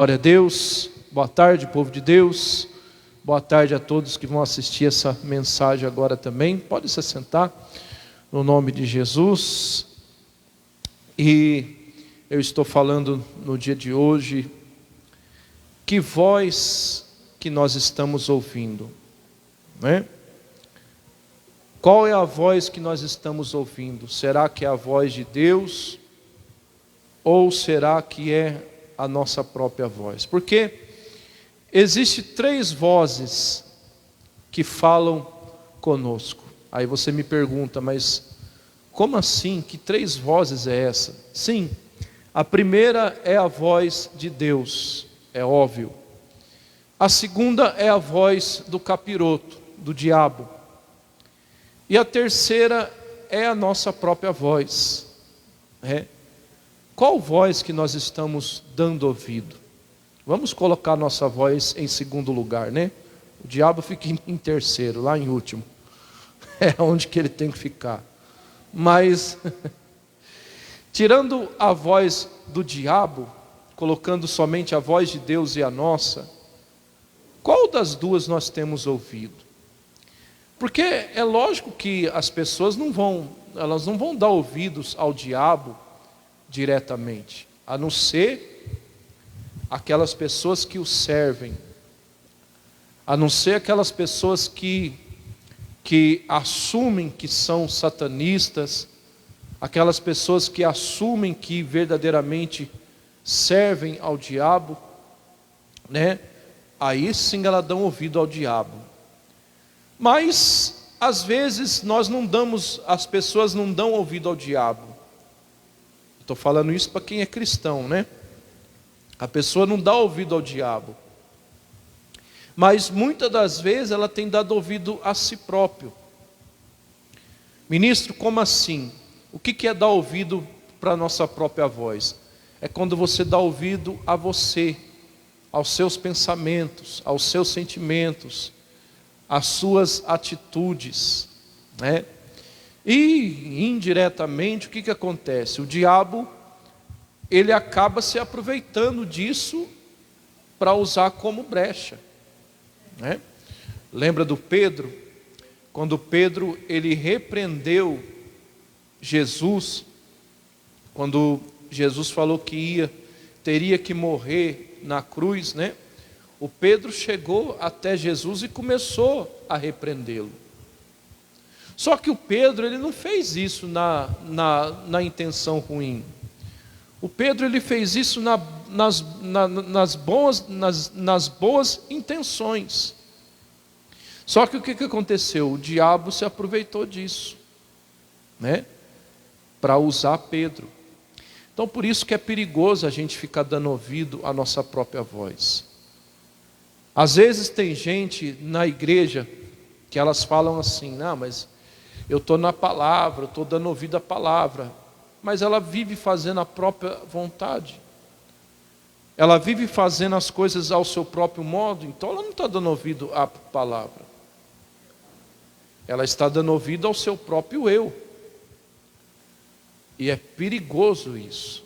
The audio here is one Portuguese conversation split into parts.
Glória a Deus, boa tarde, povo de Deus, boa tarde a todos que vão assistir essa mensagem agora também. Pode se sentar, no nome de Jesus. E eu estou falando no dia de hoje, que voz que nós estamos ouvindo, né? Qual é a voz que nós estamos ouvindo? Será que é a voz de Deus? Ou será que é a nossa própria voz? Porque existe três vozes que falam conosco. Aí você me pergunta, mas como assim? Que três vozes é essa? Sim, a primeira é a voz de Deus, é óbvio. A segunda é a voz do capiroto, do diabo. E a terceira é a nossa própria voz. Qual voz que nós estamos dando ouvido? Vamos colocar nossa voz em segundo lugar, né? O diabo fica em terceiro, lá em último. É onde que ele tem que ficar. Mas, tirando a voz do diabo, colocando somente a voz de Deus e a nossa, qual das duas nós temos ouvido? Porque é lógico que as pessoas não vão dar ouvidos ao diabo diretamente, a não ser aquelas pessoas que o servem, a não ser aquelas pessoas que assumem que são satanistas, aquelas pessoas que assumem que verdadeiramente servem ao diabo, né? Aí sim elas dão ouvido ao diabo. Mas às vezes as pessoas não dão ouvido ao diabo. Estou falando isso para quem é cristão, né? A pessoa não dá ouvido ao diabo. Mas muitas das vezes ela tem dado ouvido a si próprio. Ministro, como assim? O que é dar ouvido para a nossa própria voz? É quando você dá ouvido a você, aos seus pensamentos, aos seus sentimentos, às suas atitudes, né? E indiretamente o que acontece? O diabo, ele acaba se aproveitando disso para usar como brecha, né? Lembra do Pedro? Quando Pedro ele repreendeu Jesus, quando Jesus falou que teria que morrer na cruz, né? O Pedro chegou até Jesus e começou a repreendê-lo. Só que o Pedro ele não fez isso na intenção ruim. O Pedro ele fez isso nas boas intenções. Só que o que aconteceu? O diabo se aproveitou disso, né? Para usar Pedro. Então por isso que é perigoso a gente ficar dando ouvido à nossa própria voz. Às vezes tem gente na igreja que elas falam assim, não, mas eu estou na palavra, eu estou dando ouvido à palavra, mas ela vive fazendo a própria vontade, ela vive fazendo as coisas ao seu próprio modo, então ela não está dando ouvido à palavra, ela está dando ouvido ao seu próprio eu, e é perigoso isso.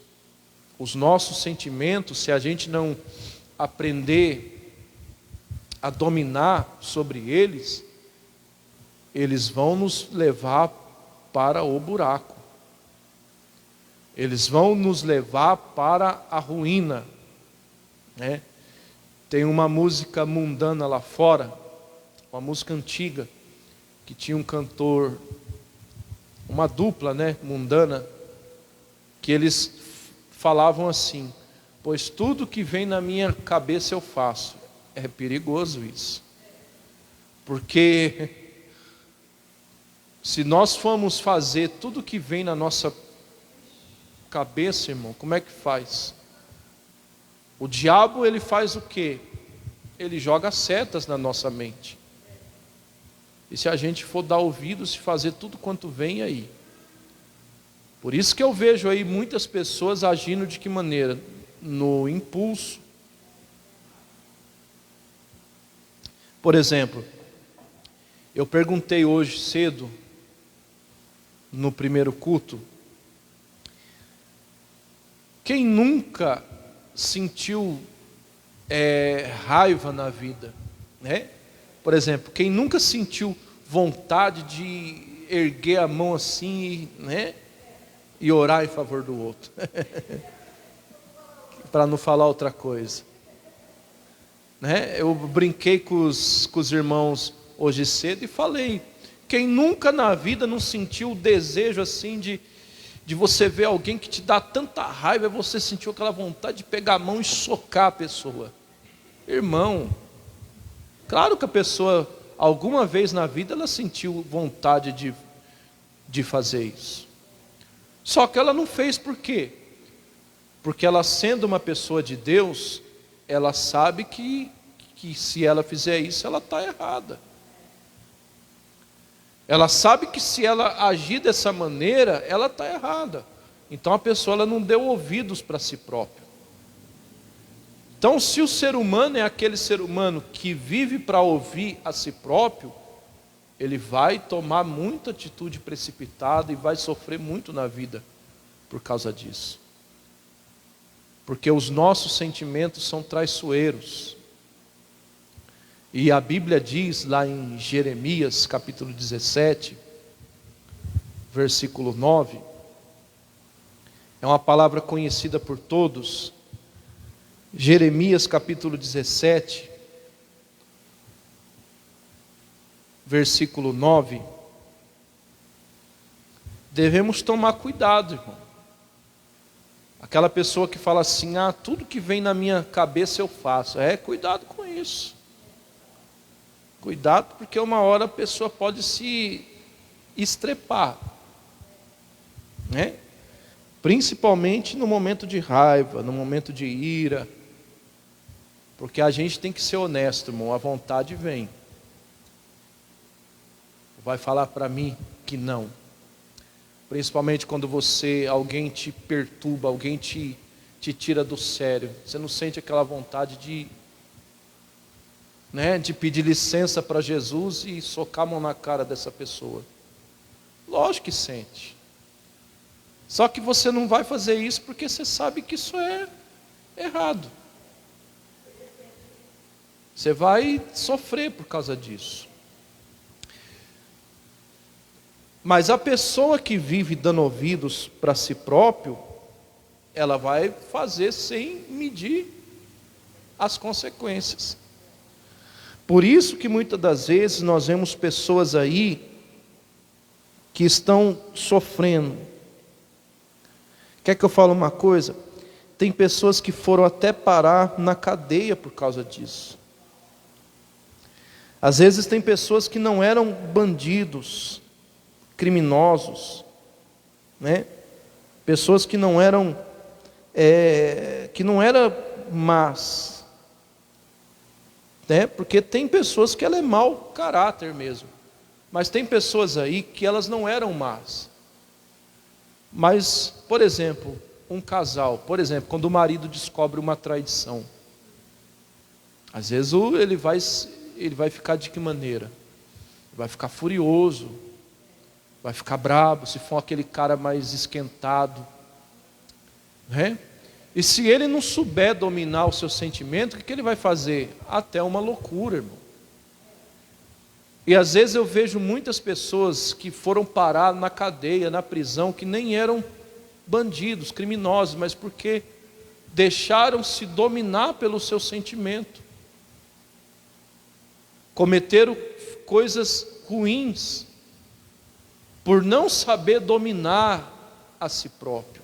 Os nossos sentimentos, se a gente não aprender a dominar sobre eles vão nos levar para o buraco. Eles vão nos levar para a ruína, né? Tem uma música mundana lá fora, uma música antiga, que tinha um cantor, uma dupla, né, mundana, que eles falavam assim, pois tudo que vem na minha cabeça eu faço. É perigoso isso, porque se nós formos fazer tudo que vem na nossa cabeça, irmão, como é que faz? O diabo ele faz o quê? Ele joga setas na nossa mente. E se a gente for dar ouvidos e fazer tudo quanto vem aí? Por isso que eu vejo aí muitas pessoas agindo de que maneira? No impulso. Por exemplo, eu perguntei hoje cedo, no primeiro culto, quem nunca sentiu raiva na vida, né? Por exemplo, quem nunca sentiu vontade de erguer a mão assim, né? E orar em favor do outro, para não falar outra coisa, né? Eu brinquei com os irmãos hoje cedo e falei, quem nunca na vida não sentiu o desejo assim de você ver alguém que te dá tanta raiva, você sentiu aquela vontade de pegar a mão e socar a pessoa. Irmão, claro que a pessoa, alguma vez na vida, ela sentiu vontade de fazer isso. Só que ela não fez por quê? Porque ela, sendo uma pessoa de Deus, ela sabe que se ela fizer isso, ela está errada. Ela sabe que se ela agir dessa maneira, ela está errada. Então a pessoa, ela não deu ouvidos para si própria. Então, se o ser humano é aquele ser humano que vive para ouvir a si próprio, ele vai tomar muita atitude precipitada e vai sofrer muito na vida por causa disso. Porque os nossos sentimentos são traiçoeiros. E a Bíblia diz lá em Jeremias capítulo 17, versículo 9, é uma palavra conhecida por todos. Jeremias capítulo 17, versículo 9, devemos tomar cuidado, irmão. Aquela pessoa que fala assim, tudo que vem na minha cabeça eu faço. Cuidado com isso. Cuidado, porque uma hora a pessoa pode se estrepar, né? Principalmente no momento de raiva, no momento de ira. Porque a gente tem que ser honesto, irmão, a vontade vem. Vai falar para mim que não. Principalmente quando alguém te perturba, alguém te tira do sério. Você não sente aquela vontade de pedir licença para Jesus e socar a mão na cara dessa pessoa. Lógico que sente. Só que você não vai fazer isso porque você sabe que isso é errado. Você vai sofrer por causa disso. Mas a pessoa que vive dando ouvidos para si próprio, ela vai fazer sem medir as consequências. Por isso que muitas das vezes nós vemos pessoas aí que estão sofrendo. Quer que eu fale uma coisa? Tem pessoas que foram até parar na cadeia por causa disso. Às vezes tem pessoas que não eram bandidos, criminosos, né? Pessoas que não eram más, né? Porque tem pessoas que ela é mau caráter mesmo, mas tem pessoas aí que elas não eram más. Mas, por exemplo, um casal, quando o marido descobre uma traição, às vezes ele vai ficar de que maneira? Vai ficar furioso, vai ficar bravo, se for aquele cara mais esquentado, né? E se ele não souber dominar o seu sentimento, o que ele vai fazer? Até uma loucura, irmão. E às vezes eu vejo muitas pessoas que foram parar na cadeia, na prisão, que nem eram bandidos, criminosos, mas porque deixaram-se dominar pelo seu sentimento. Cometeram coisas ruins, por não saber dominar a si próprio,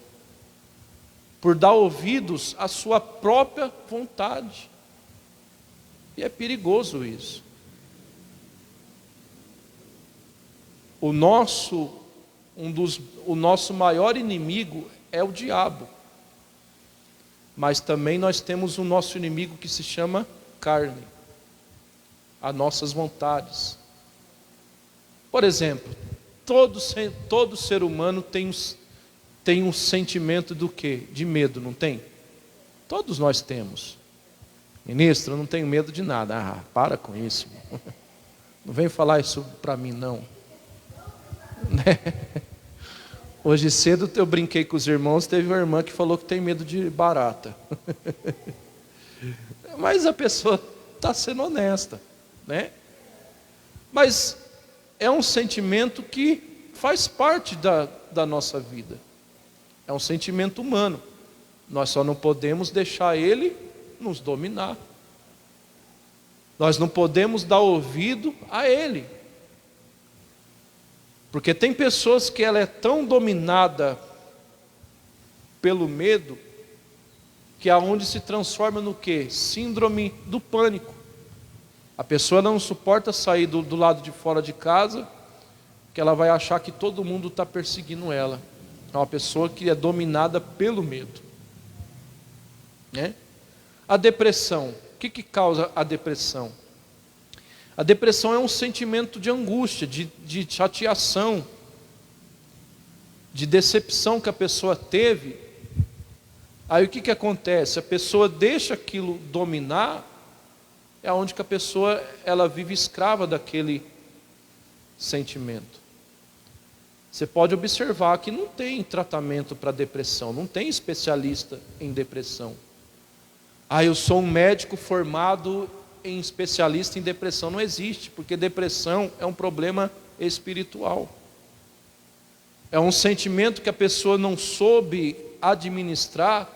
por dar ouvidos à sua própria vontade. E é perigoso isso. O nosso maior inimigo é o diabo. Mas também nós temos o nosso inimigo que se chama carne, as nossas vontades. Por exemplo, todo ser humano tem um sentimento do quê? De medo, não tem? Todos nós temos. Ministro, eu não tenho medo de nada. Para com isso. Não vem falar isso para mim, não. Hoje cedo eu brinquei com os irmãos, teve uma irmã que falou que tem medo de barata. Mas a pessoa está sendo honesta, né? Mas é um sentimento que faz parte da nossa vida. É um sentimento humano. Nós só não podemos deixar ele nos dominar. Nós não podemos dar ouvido a ele. Porque tem pessoas que ela é tão dominada pelo medo, que aonde se transforma no quê? Síndrome do pânico. A pessoa não suporta sair do lado de fora de casa, que ela vai achar que todo mundo está perseguindo ela. É uma pessoa que é dominada pelo medo, né? A depressão. O que causa a depressão? A depressão é um sentimento de angústia, de chateação, de decepção que a pessoa teve. Aí o que acontece? A pessoa deixa aquilo dominar, é onde que a pessoa ela vive escrava daquele sentimento. Você pode observar que não tem tratamento para depressão, não tem especialista em depressão. Eu sou um médico formado em especialista em depressão. Não existe, porque depressão é um problema espiritual. É um sentimento que a pessoa não soube administrar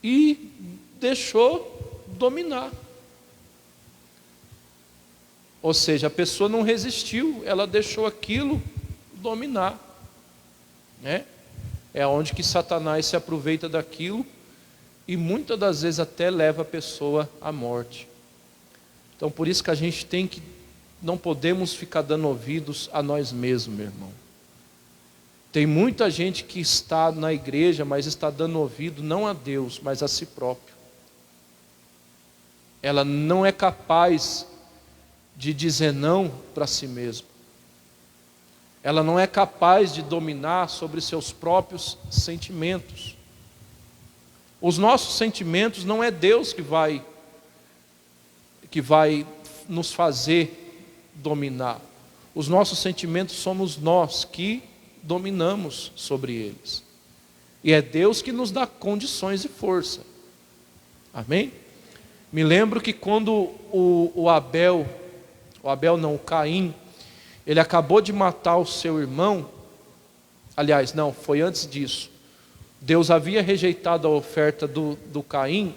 e deixou dominar. Ou seja, a pessoa não resistiu, ela deixou aquilo dominar, né? É onde que Satanás se aproveita daquilo e muitas das vezes até leva a pessoa à morte. Então por isso que a gente não podemos ficar dando ouvidos a nós mesmos, meu irmão. Tem muita gente que está na igreja, mas está dando ouvido não a Deus, mas a si próprio. Ela não é capaz de dizer não para si mesma. Ela não é capaz de dominar sobre seus próprios sentimentos. Os nossos sentimentos não é Deus que vai nos fazer dominar. Os nossos sentimentos somos nós que dominamos sobre eles. E é Deus que nos dá condições e força. Amém? Me lembro que quando o Caim, ele acabou de matar o seu irmão. Aliás, não, foi antes disso. Deus havia rejeitado a oferta do Caim.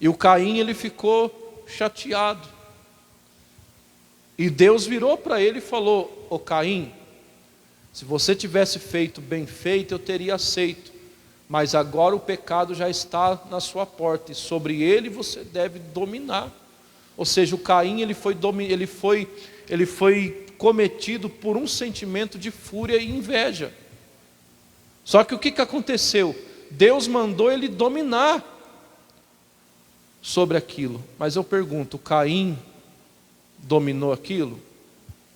E o Caim, ele ficou chateado. E Deus virou para ele e falou: ô Caim, se você tivesse feito bem feito, eu teria aceito. Mas agora o pecado já está na sua porta, e sobre ele você deve dominar. Ou seja, o Caim ele foi cometido por um sentimento de fúria e inveja. Só que o que aconteceu? Deus mandou ele dominar sobre aquilo. Mas eu pergunto, Caim dominou aquilo?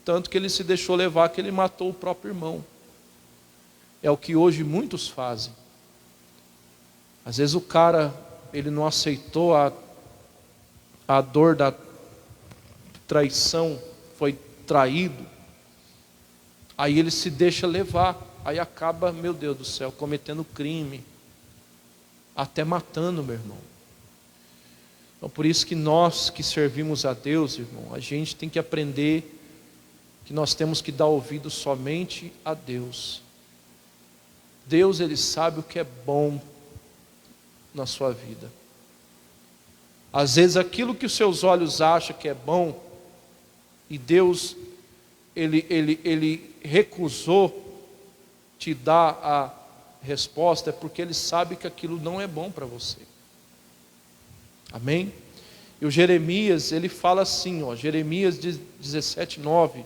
Tanto que ele se deixou levar, que ele matou o próprio irmão. É o que hoje muitos fazem. Às vezes o cara, ele não aceitou a dor da traição, foi traído. Aí ele se deixa levar. Aí acaba, meu Deus do céu, cometendo crime. Até matando, meu irmão. Então por isso que nós que servimos a Deus, irmão, a gente tem que aprender que nós temos que dar ouvido somente a Deus. Deus, Ele sabe o que é bom na sua vida. Às vezes aquilo que os seus olhos acham que é bom, e Deus, Ele recusou te dar a resposta, é porque Ele sabe que aquilo não é bom para você. Amém? E o Jeremias, ele fala assim, Jeremias 17:9,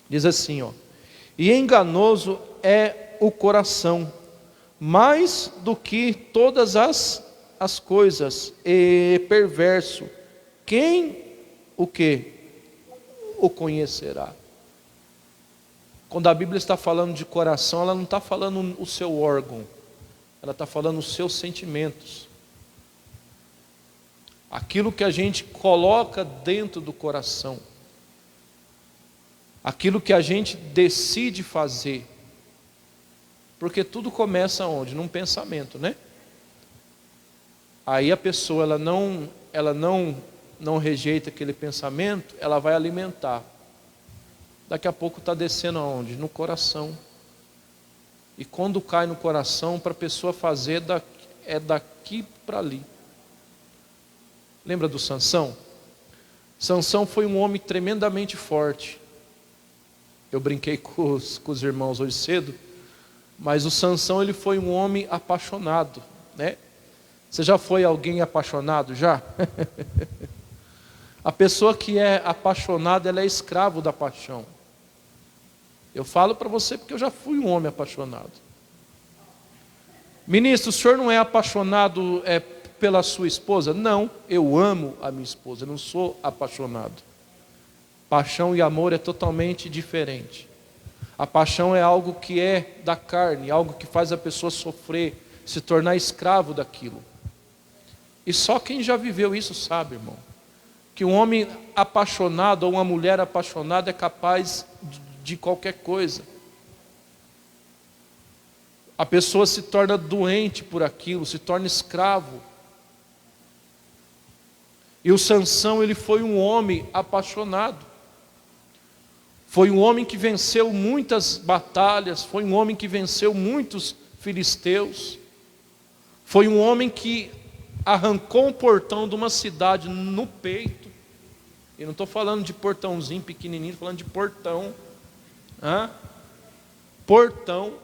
diz assim, e enganoso é o coração, mais do que todas as coisas, e perverso, quem o conhecerá? Quando a Bíblia está falando de coração, ela não está falando o seu órgão, ela está falando os seus sentimentos. Aquilo que a gente coloca dentro do coração, aquilo que a gente decide fazer, porque tudo começa onde? Num pensamento, né? Aí a pessoa ela não rejeita aquele pensamento, ela vai alimentar. Daqui a pouco está descendo aonde? No coração. E quando cai no coração, para a pessoa fazer, é daqui para ali. Lembra do Sansão? Sansão foi um homem tremendamente forte. Eu brinquei com os irmãos hoje cedo, mas o Sansão, ele foi um homem apaixonado, né? Você já foi alguém apaixonado, já? A pessoa que é apaixonada, ela é escravo da paixão. Eu falo para você porque eu já fui um homem apaixonado. Ministro, o senhor não é apaixonado pela sua esposa? Não, eu amo a minha esposa, eu não sou apaixonado. Paixão e amor é totalmente diferente. A paixão é algo que é da carne, algo que faz a pessoa sofrer, se tornar escravo daquilo. E só quem já viveu isso sabe, irmão, que um homem apaixonado ou uma mulher apaixonada é capaz de qualquer coisa. A pessoa se torna doente por aquilo, se torna escravo. E o Sansão, ele foi um homem apaixonado. Foi um homem que venceu muitas batalhas, foi um homem que venceu muitos filisteus. Foi um homem que arrancou um portão de uma cidade no peito. E não estou falando de portãozinho pequenininho, estou falando de portão. Portão.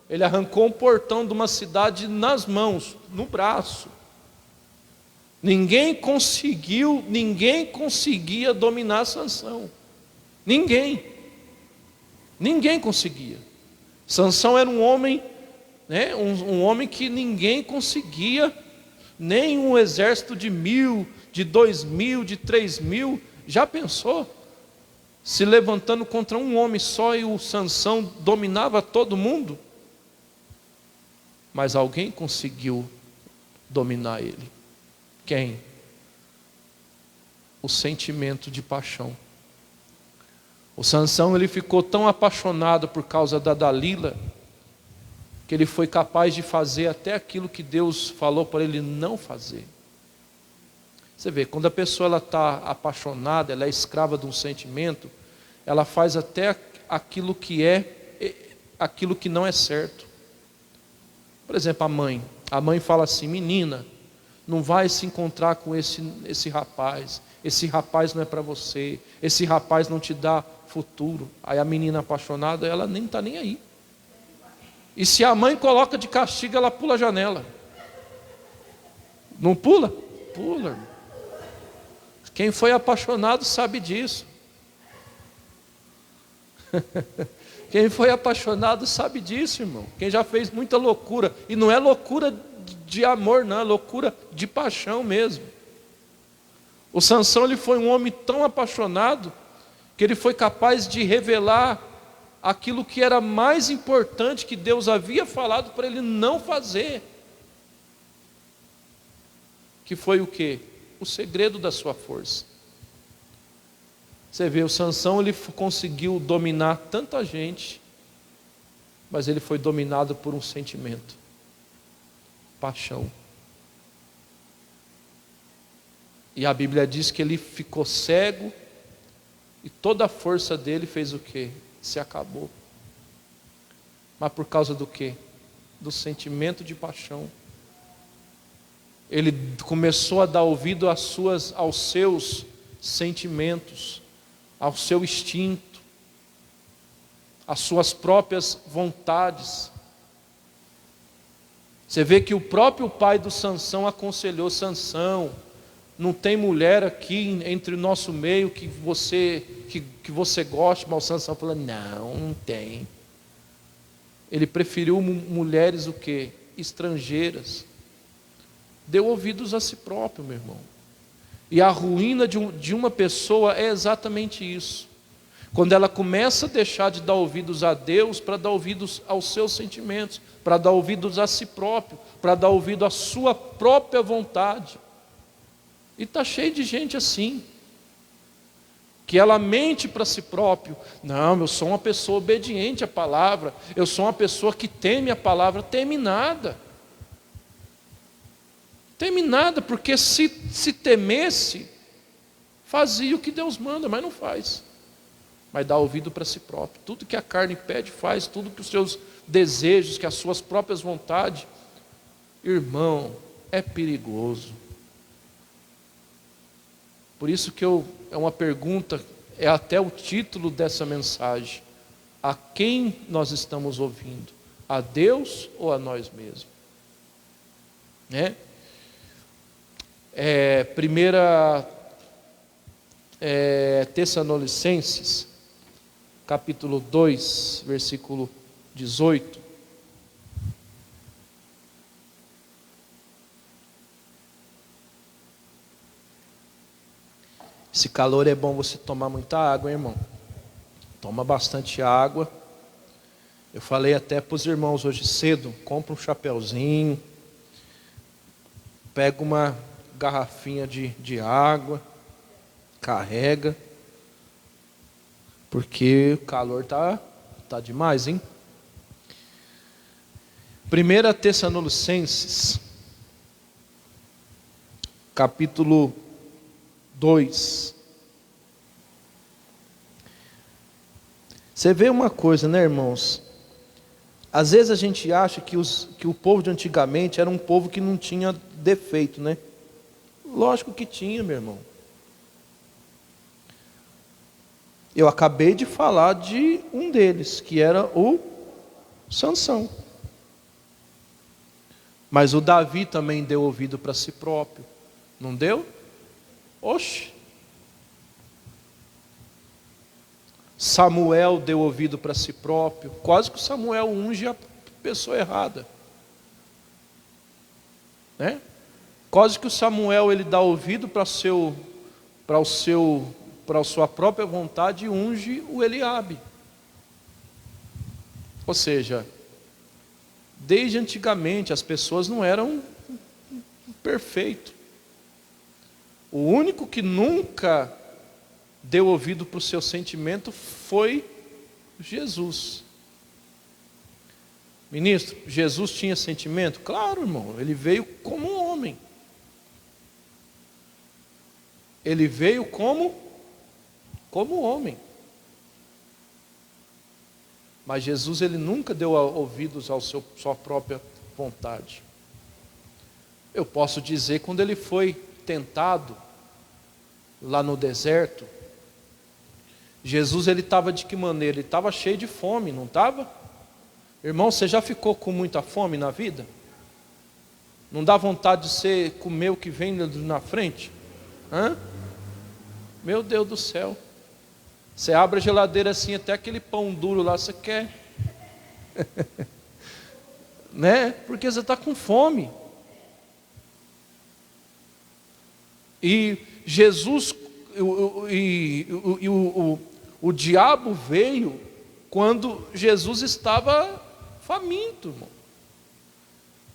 Ele arrancou um portão de uma cidade nas mãos, no braço. Ninguém conseguia dominar Sansão. Ninguém conseguia. Sansão era um homem, né, um homem que ninguém conseguia, nem um exército de 1.000, de 2.000, de 3.000. Já pensou? Se levantando contra um homem só e o Sansão dominava todo mundo? Mas alguém conseguiu dominar ele. Quem? O sentimento de paixão. O Sansão, ele ficou tão apaixonado por causa da Dalila, que ele foi capaz de fazer até aquilo que Deus falou para ele não fazer. Você vê, quando a pessoa está apaixonada, ela é escrava de um sentimento, ela faz até aquilo que não é certo. Por exemplo, a mãe fala assim: menina, não vai se encontrar com esse rapaz não é para você, esse rapaz não te dá futuro. Aí a menina apaixonada, ela nem está nem aí. E se a mãe coloca de castigo, ela pula a janela. Não pula? Pula, irmão. Quem foi apaixonado sabe disso. Quem foi apaixonado sabe disso, irmão. Quem já fez muita loucura. E não é loucura de amor, não, é loucura de paixão mesmo. O Sansão, ele foi um homem tão apaixonado que ele foi capaz de revelar aquilo que era mais importante que Deus havia falado para ele não fazer. Que foi o quê? O segredo da sua força. Você vê, o Sansão, ele conseguiu dominar tanta gente, mas ele foi dominado por um sentimento: paixão. E a Bíblia diz que ele ficou cego e toda a força dele fez o quê? Se acabou. Mas por causa do quê? Do sentimento de paixão. Ele começou a dar ouvido aos seus sentimentos, ao seu instinto, às suas próprias vontades. Você vê que o próprio pai do Sansão aconselhou: Sansão, não tem mulher aqui entre o nosso meio que você goste. Mas o Sansão falou: não tem. Ele preferiu mulheres o quê? Estrangeiras. Deu ouvidos a si próprio, meu irmão. E a ruína de uma pessoa é exatamente isso. Quando ela começa a deixar de dar ouvidos a Deus para dar ouvidos aos seus sentimentos, para dar ouvidos a si próprio, para dar ouvido à sua própria vontade. E está cheio de gente assim, que ela mente para si próprio: não, eu sou uma pessoa obediente à palavra, eu sou uma pessoa que teme a palavra. Teme nada. Teme nada, porque se temesse, fazia o que Deus manda, mas não faz. Mas dá ouvido para si próprio. Tudo que a carne pede, faz. Tudo que os seus desejos, que as suas próprias vontades. Irmão, é perigoso. Por isso que é uma pergunta, é até o título dessa mensagem. A quem nós estamos ouvindo? A Deus ou a nós mesmos? Né? Primeira Tessalonicenses, capítulo 2, versículo 18. Esse calor é bom você tomar muita água, hein, irmão? Toma bastante água. Eu falei até para os irmãos hoje cedo, compra um chapeuzinho, pega uma garrafinha de água, carrega, porque o calor tá demais, hein? 1 Tessalonicenses, capítulo 2. Você vê uma coisa, né, irmãos? Às vezes a gente acha que o povo de antigamente era um povo que não tinha defeito, né? Lógico que tinha, meu irmão. Eu acabei de falar de um deles, que era o Sansão. Mas o Davi também deu ouvido para si próprio. Não deu? Oxe. Samuel deu ouvido para si próprio. Quase que Samuel unge a pessoa errada. Né? Quase que o Samuel ele dá ouvido para a sua própria vontade e unge o Eliabe. Ou seja, desde antigamente as pessoas não eram perfeitas. O único que nunca deu ouvido para o seu sentimento foi Jesus. Ministro, Jesus tinha sentimento? Claro, irmão, ele veio como homem. Ele veio como homem. Mas Jesus ele nunca deu ouvidos à sua própria vontade. Eu posso dizer, quando ele foi tentado lá no deserto, Jesus ele estava de que maneira? Ele estava cheio de fome, não estava? Irmão, você já ficou com muita fome na vida? Não dá vontade de você comer o que vem na frente? Hã? Meu Deus do céu. Você abre a geladeira assim, até aquele pão duro lá você quer. Né? Porque você está com fome. E Jesus, o diabo veio quando Jesus estava faminto, irmão.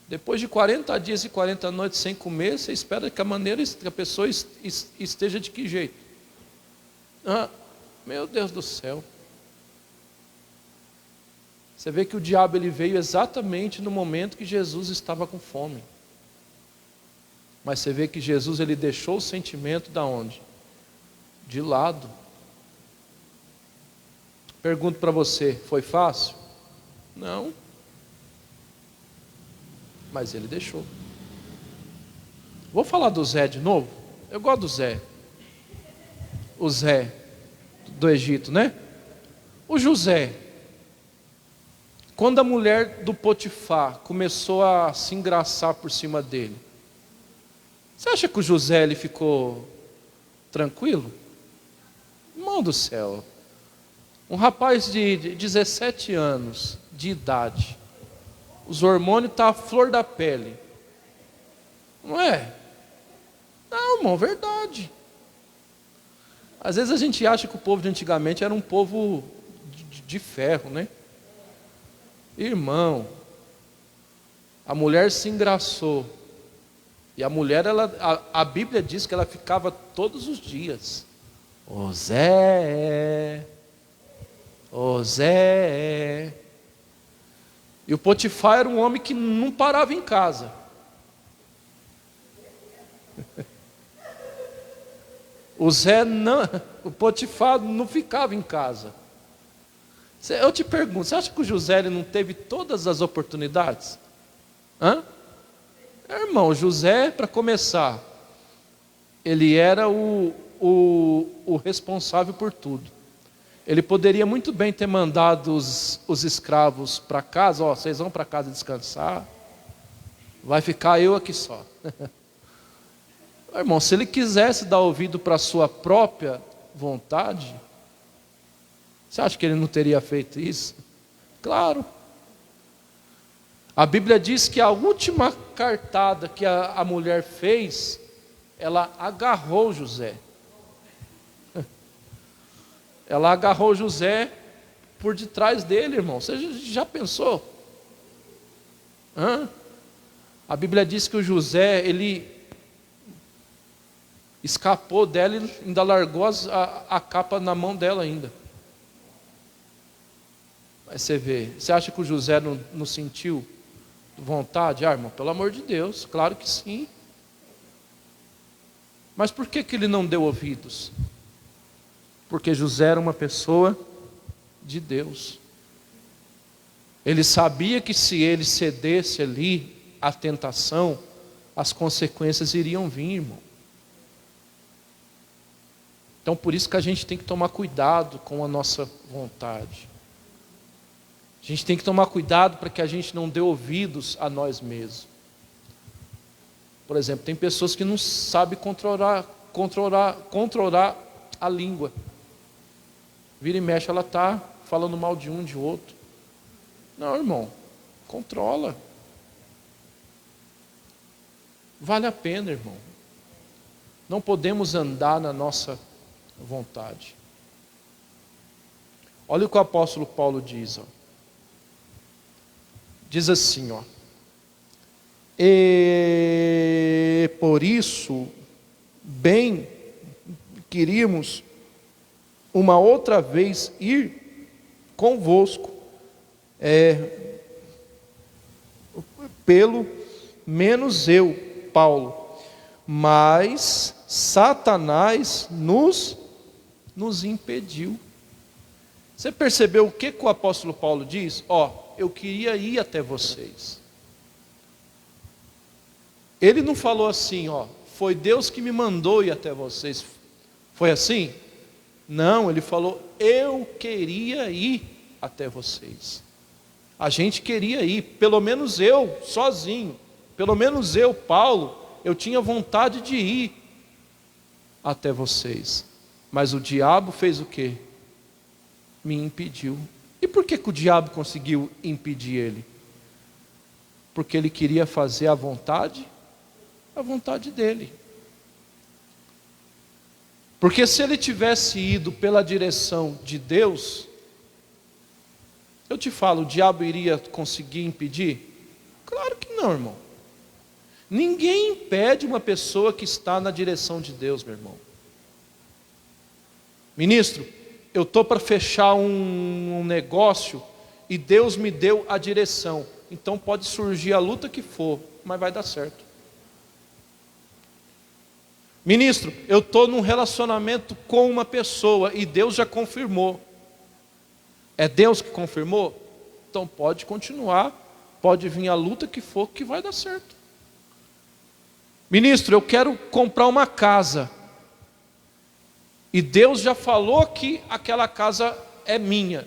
Depois de 40 dias e 40 noites sem comer, você espera que a pessoa esteja de que jeito? Meu Deus do céu. Você vê que o diabo ele veio exatamente no momento que Jesus estava com fome. Mas você vê que Jesus ele deixou o sentimento da onde? De lado. Pergunto para você, foi fácil? Não. Mas ele deixou. Vou falar do Zé de novo? Eu gosto do Zé. O Zé do Egito, né? O José. Quando a mulher do Potifar começou a se engraçar por cima dele, você acha que o José ele ficou tranquilo? Irmão do céu. Um rapaz de 17 anos de idade, os hormônios estão à flor da pele. Não é? Não, irmão, verdade. Às vezes a gente acha que o povo de antigamente era um povo de ferro, né? Irmão, a mulher se engraçou. E a mulher, a Bíblia diz que ela ficava todos os dias. Ô Zé. E o Potifar era um homem que não parava em casa. O Potifar não ficava em casa. Eu te pergunto, você acha que o José ele não teve todas as oportunidades? Irmão, José, para começar, ele era o responsável por tudo. Ele poderia muito bem ter mandado os escravos para casa, vocês vão para casa descansar, vai ficar eu aqui só. Irmão, se ele quisesse dar ouvido para a sua própria vontade, você acha que ele não teria feito isso? Claro. A Bíblia diz que a última cartada que a mulher fez, ela agarrou José. Ela agarrou José por detrás dele, irmão. Você já pensou? A Bíblia diz que o José, ele escapou dela e ainda largou a capa na mão dela ainda. Aí você vê, você acha que o José não sentiu vontade? Irmão, pelo amor de Deus, claro que sim. Mas por que ele não deu ouvidos? Porque José era uma pessoa de Deus. Ele sabia que se ele cedesse ali à tentação, as consequências iriam vir, irmão. Então por isso que a gente tem que tomar cuidado com a nossa vontade. A gente tem que tomar cuidado para que a gente não dê ouvidos a nós mesmos. Por exemplo, tem pessoas que não sabem controlar a língua. Vira e mexe, ela está falando mal de um, de outro. Não, irmão, controla. Vale a pena, irmão. Não podemos andar na nossa vontade. Olha o que o apóstolo Paulo diz. Diz assim, e por isso, bem queríamos uma outra vez ir convosco, pelo menos eu, Paulo, mas Satanás nos impediu. Você percebeu o que o apóstolo Paulo diz? Eu queria ir até vocês. Ele não falou assim, foi Deus que me mandou ir até vocês. Foi assim? Não, ele falou, eu queria ir até vocês. A gente queria ir, pelo menos eu, sozinho, pelo menos eu, Paulo, eu tinha vontade de ir até vocês. Mas o diabo fez o quê? Me impediu. E por que o diabo conseguiu impedir ele? Porque ele queria fazer a vontade dele. Porque se ele tivesse ido pela direção de Deus, eu te falo, o diabo iria conseguir impedir? Claro que não, irmão. Ninguém impede uma pessoa que está na direção de Deus, meu irmão. Ministro, eu estou para fechar um negócio e Deus me deu a direção. Então pode surgir a luta que for, mas vai dar certo. Ministro, eu estou num relacionamento com uma pessoa e Deus já confirmou. É Deus que confirmou? Então pode continuar, pode vir a luta que for, que vai dar certo. Ministro, eu quero comprar uma casa. E Deus já falou que aquela casa é minha.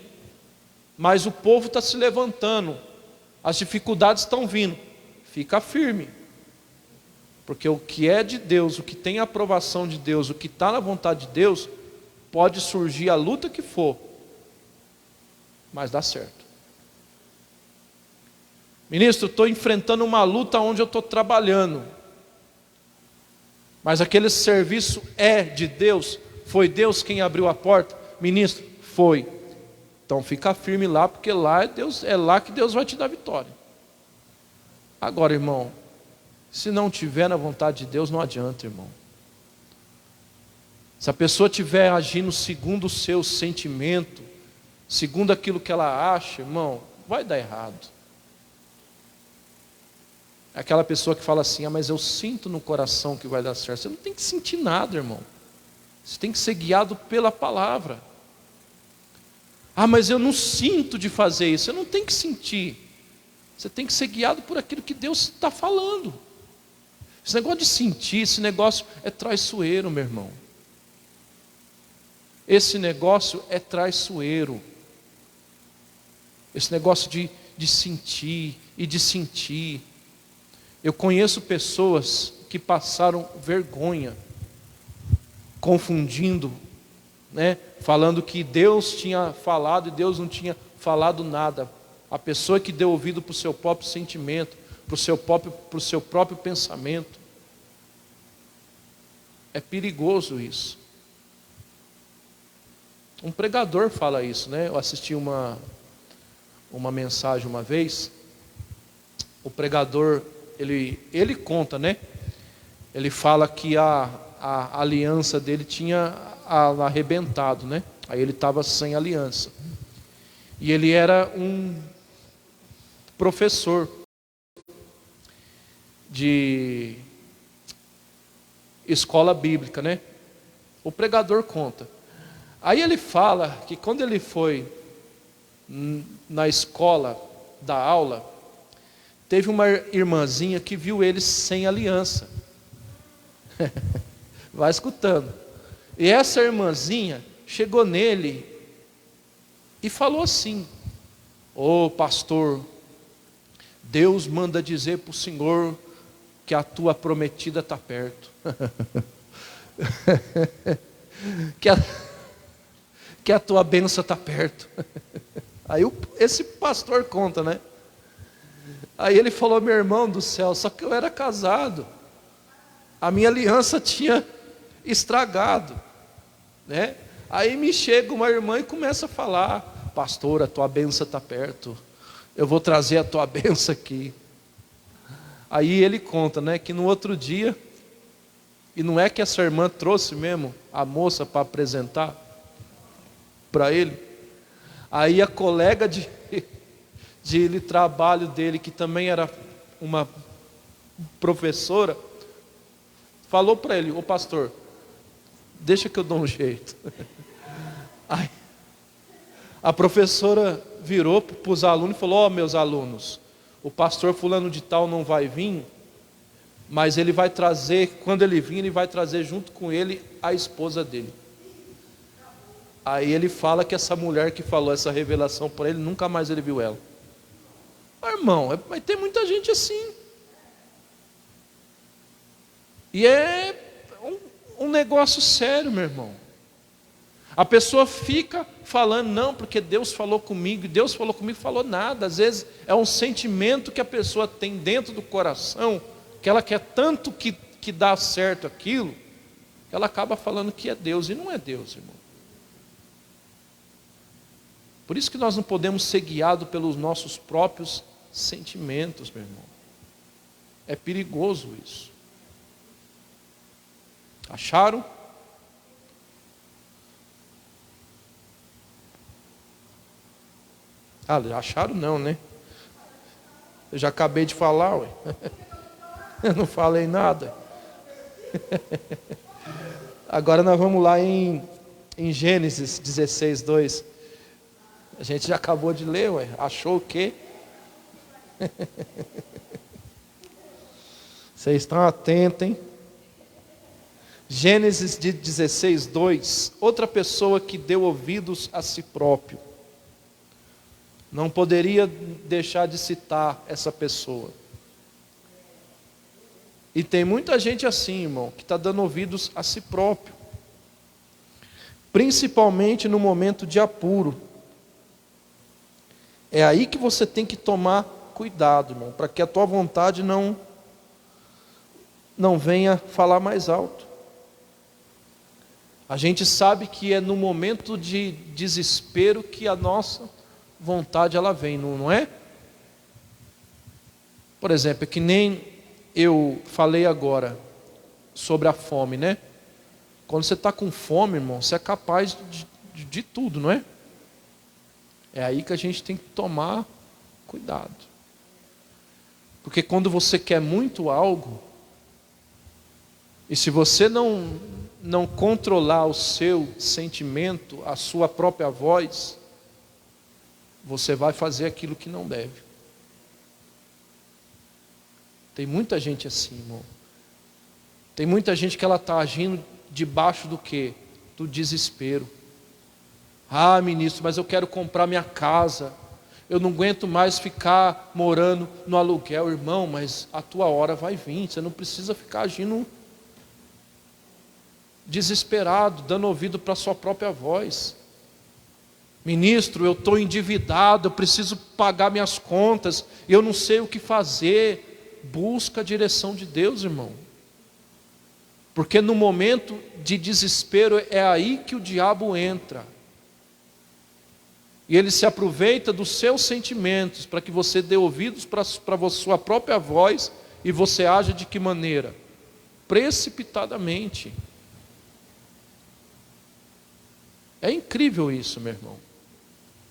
Mas o povo está se levantando. As dificuldades estão vindo. Fica firme. Porque o que é de Deus, o que tem a aprovação de Deus, o que está na vontade de Deus, pode surgir a luta que for. Mas dá certo. Ministro, estou enfrentando uma luta onde eu estou trabalhando. Mas aquele serviço é de Deus. Foi Deus quem abriu a porta? Ministro, foi. Então fica firme lá, porque lá é lá que Deus vai te dar vitória. Agora, irmão, se não tiver na vontade de Deus, não adianta, irmão. Se a pessoa estiver agindo segundo o seu sentimento, segundo aquilo que ela acha, irmão, vai dar errado. Aquela pessoa que fala assim, mas eu sinto no coração que vai dar certo. Você não tem que sentir nada, irmão. Você tem que ser guiado pela palavra. Mas eu não sinto de fazer isso. Você não tem que sentir. Você tem que ser guiado por aquilo que Deus está falando. Esse negócio de sentir, esse negócio é traiçoeiro, meu irmão. Esse negócio é traiçoeiro. Esse negócio de sentir e de sentir. Eu conheço pessoas que passaram vergonha, confundindo, falando que Deus tinha falado e Deus não tinha falado nada. A pessoa que deu ouvido para o seu próprio sentimento, para o seu próprio pensamento. É perigoso isso. Um pregador fala isso, Eu assisti uma mensagem uma vez. O pregador, ele conta, Ele fala que a aliança dele tinha arrebentado, Aí ele estava sem aliança. E ele era um professor de escola bíblica, O pregador conta. Aí ele fala que quando ele foi na escola da aula, teve uma irmãzinha que viu ele sem aliança. Vai escutando. E essa irmãzinha chegou nele e falou assim: ô pastor, Deus manda dizer para o senhor que a tua prometida está perto. que a tua bênção está perto. Aí esse pastor conta, Aí ele falou: meu irmão do céu, só que eu era casado. A minha aliança tinha estragado, Aí me chega uma irmã e começa a falar: pastor, a tua bênção está perto. Eu vou trazer a tua bênção aqui. Aí ele conta, que no outro dia, e não é que essa irmã trouxe mesmo a moça para apresentar para ele. Aí a colega de trabalho dele, que também era uma professora, falou para ele: ô pastor, deixa que eu dou um jeito. Aí a professora virou para os alunos e falou: ó, meus alunos, o pastor fulano de tal não vai vir, mas ele vai trazer, quando ele vir, ele vai trazer junto com ele a esposa dele. Aí ele fala que essa mulher que falou essa revelação para ele, nunca mais ele viu ela. Irmão, mas tem muita gente assim. E é um negócio sério, meu irmão. A pessoa fica falando: não, porque Deus falou comigo, e Deus falou comigo, falou nada. Às vezes é um sentimento que a pessoa tem dentro do coração, que ela quer tanto que dá certo aquilo, que ela acaba falando que é Deus, e não é Deus, irmão. Por isso que nós não podemos ser guiados pelos nossos próprios sentimentos, meu irmão. É perigoso isso. Acharam? Acharam não, Eu já acabei de falar, ué. Eu não falei nada. Agora nós vamos lá em Gênesis 16, 2. A gente já acabou de ler, ué. Achou o quê? Vocês estão atentos, hein? Gênesis 16, 2. Outra pessoa que deu ouvidos a si próprio. Não poderia deixar de citar essa pessoa. E tem muita gente assim, irmão, que está dando ouvidos a si próprio. Principalmente no momento de apuro. É aí que você tem que tomar cuidado, irmão, para que a tua vontade não venha falar mais alto. A gente sabe que é no momento de desespero que a nossa vontade ela vem, não é? Por exemplo, é que nem eu falei agora sobre a fome, Quando você está com fome, irmão, você é capaz de tudo, não é? É aí que a gente tem que tomar cuidado. Porque quando você quer muito algo, e se você não controlar o seu sentimento, a sua própria voz, você vai fazer aquilo que não deve. Tem muita gente assim, irmão. Tem muita gente que ela está agindo debaixo do quê? Do desespero. Ah, ministro, mas eu quero comprar minha casa. Eu não aguento mais ficar morando no aluguel. Irmão, mas a tua hora vai vir. Você não precisa ficar agindo desesperado, dando ouvido para a sua própria voz. Ministro, eu estou endividado, eu preciso pagar minhas contas, eu não sei o que fazer. Busca a direção de Deus, irmão. Porque no momento de desespero é aí que o diabo entra. E ele se aproveita dos seus sentimentos para que você dê ouvidos para a sua própria voz e você haja de que maneira? Precipitadamente. É incrível isso, meu irmão.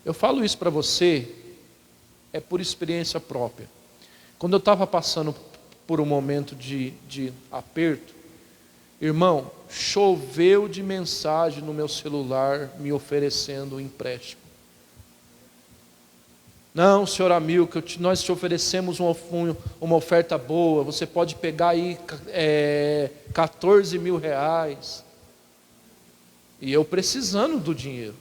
Eu falo isso para você, é por experiência própria. Quando eu estava passando por um momento de aperto, irmão, choveu de mensagem no meu celular me oferecendo um empréstimo. Não, senhor Amilcar, nós te oferecemos uma oferta boa, você pode pegar aí 14 mil reais. E eu precisando do dinheiro.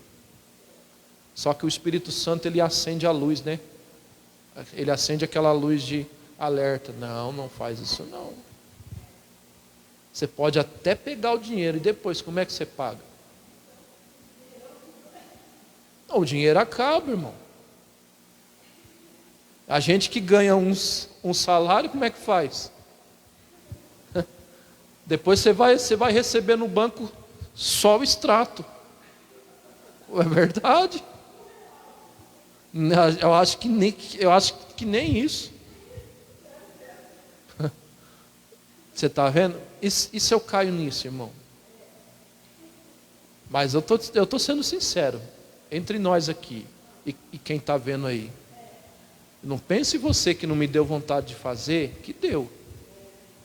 Só que o Espírito Santo, ele acende a luz, né? Ele acende aquela luz de alerta. Não faz isso não. Você pode até pegar o dinheiro e depois, como é que você paga? Não, o dinheiro acaba, irmão. A gente que ganha um salário, como é que faz? Depois você vai receber no banco só o extrato. É verdade? Eu acho que nem isso. Você está vendo? E se eu caio nisso, irmão? Mas eu tô sendo sincero, entre nós aqui e quem está vendo aí. Não pense você que não me deu vontade de fazer, que deu.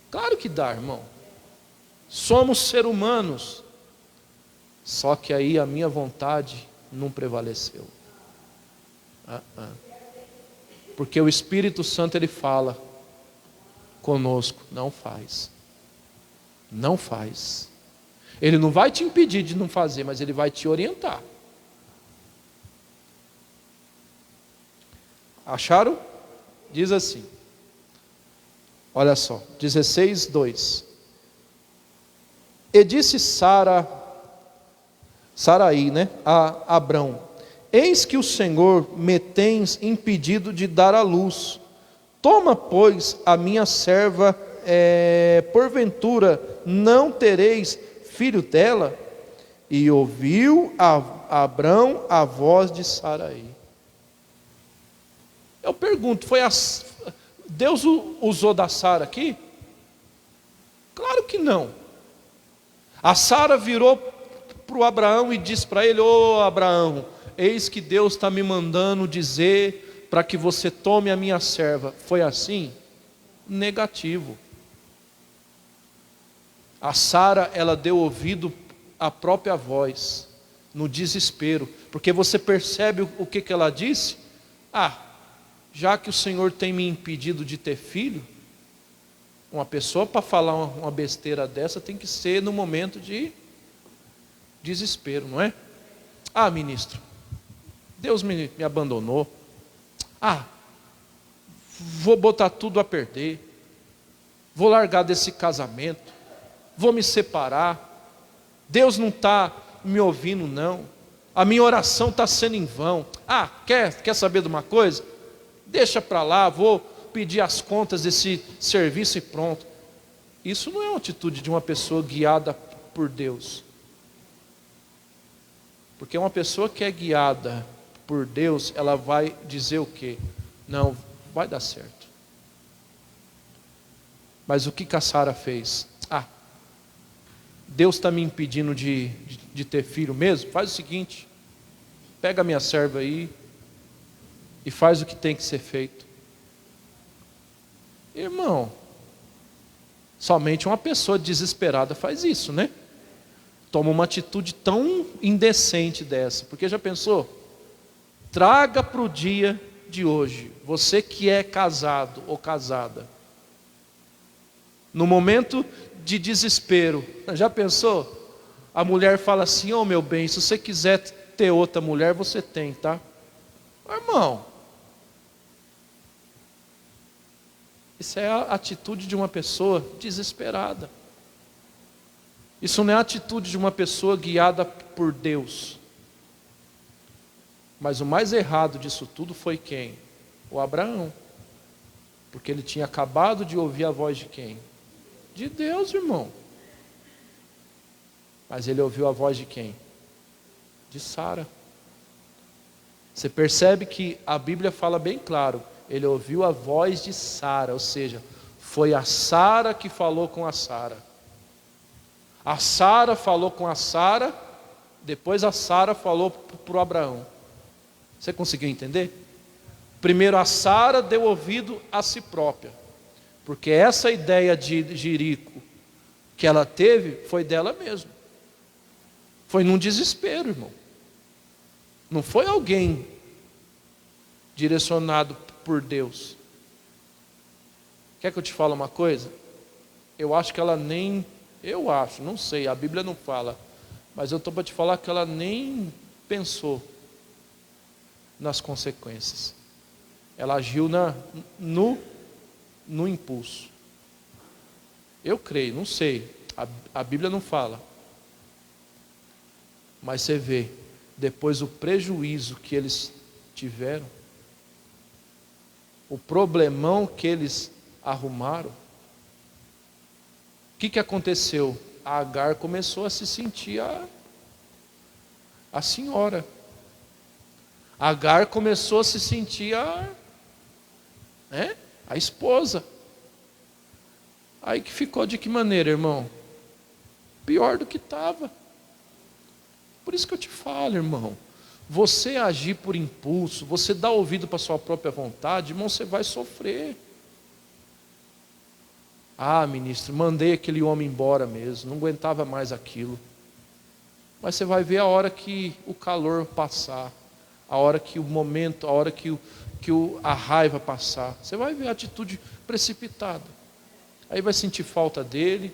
Claro que dá, irmão. Somos seres humanos. Só que aí a minha vontade não prevaleceu. Porque o Espírito Santo, ele fala conosco, não faz. Não faz. Ele não vai te impedir de não fazer, mas ele vai te orientar. Acharam? Diz assim. Olha só, 16:2. E disse Saraí, né, a Abrão: eis que o Senhor me tens impedido de dar à luz. Toma, pois, a minha serva, porventura não tereis filho dela? E ouviu Abrão a voz de Saraí. Eu pergunto, Deus usou da Sara aqui? Claro que não. A Sara virou para o Abraão e disse para ele: ô Abraão, eis que Deus está me mandando dizer para que você tome a minha serva. Foi assim? Negativo. A Sara, ela deu ouvido à própria voz, no desespero, porque você percebe o que ela disse? Já que o Senhor tem me impedido de ter filho, uma pessoa para falar uma besteira dessa tem que ser no momento de desespero, não é? Ministro, Deus me abandonou. Vou botar tudo a perder. Vou largar desse casamento. Vou me separar. Deus não está me ouvindo, não. A minha oração está sendo em vão. Quer saber de uma coisa? Deixa para lá, vou pedir as contas desse serviço e pronto. Isso não é uma atitude de uma pessoa guiada por Deus. Porque uma pessoa que é guiada por Deus, ela vai dizer o quê? Não, vai dar certo. Mas o que a Sara fez? Deus está me impedindo de ter filho mesmo? Faz o seguinte, pega a minha serva aí e faz o que tem que ser feito. Irmão, somente uma pessoa desesperada faz isso, né? Toma uma atitude tão indecente dessa. Porque já pensou? Traga para o dia de hoje, você que é casado ou casada, no momento de desespero, já pensou? A mulher fala assim: ô meu bem, se você quiser ter outra mulher, você tem, tá? Irmão, isso é a atitude de uma pessoa desesperada. Isso não é a atitude de uma pessoa guiada por Deus. Mas o mais errado disso tudo foi quem? O Abraão. Porque ele tinha acabado de ouvir a voz de quem? De Deus, irmão. Mas ele ouviu a voz de quem? De Sara. Você percebe que a Bíblia fala bem claro. Ele ouviu a voz de Sara, ou seja, foi a Sara que falou com a Sara. A Sara falou com a Sara, depois a Sara falou para o Abraão. Você conseguiu entender? Primeiro a Sara deu ouvido a si própria, porque essa ideia de Jerico que ela teve foi dela mesma. Foi num desespero, irmão. Não foi alguém direcionado por Deus. Quer que eu te fale uma coisa? Eu acho que ela nem... não sei, a Bíblia não fala. Mas eu estou para te falar que ela nem pensou nas consequências. Ela agiu no impulso. Eu creio, não sei. A Bíblia não fala. Mas você vê, depois o prejuízo que eles tiveram, o problemão que eles arrumaram, o que aconteceu? A Agar começou a se sentir a senhora. A Agar começou a se sentir a esposa. Aí que ficou de que maneira, irmão? Pior do que estava. Por isso que eu te falo, irmão, você agir por impulso, você dar ouvido para a sua própria vontade, irmão, você vai sofrer. Ah, ministro, mandei aquele homem embora mesmo, não aguentava mais aquilo. Mas você vai ver a hora que o calor passar, a hora que o momento, a hora que a raiva passar, você vai ver a atitude precipitada. Aí vai sentir falta dele.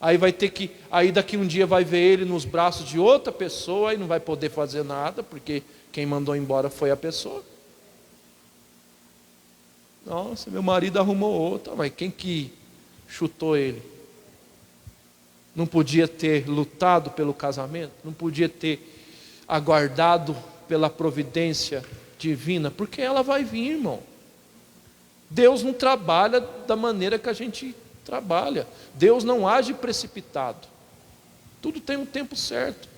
Aí daqui um dia vai ver ele nos braços de outra pessoa e não vai poder fazer nada, porque quem mandou embora foi a pessoa. Nossa, meu marido arrumou outra, mas quem que chutou ele? Não podia ter lutado pelo casamento? Não podia ter aguardado pela providência divina? Porque ela vai vir, irmão. Deus não trabalha da maneira que a gente trabalha. Deus não age precipitado. Tudo tem um tempo certo.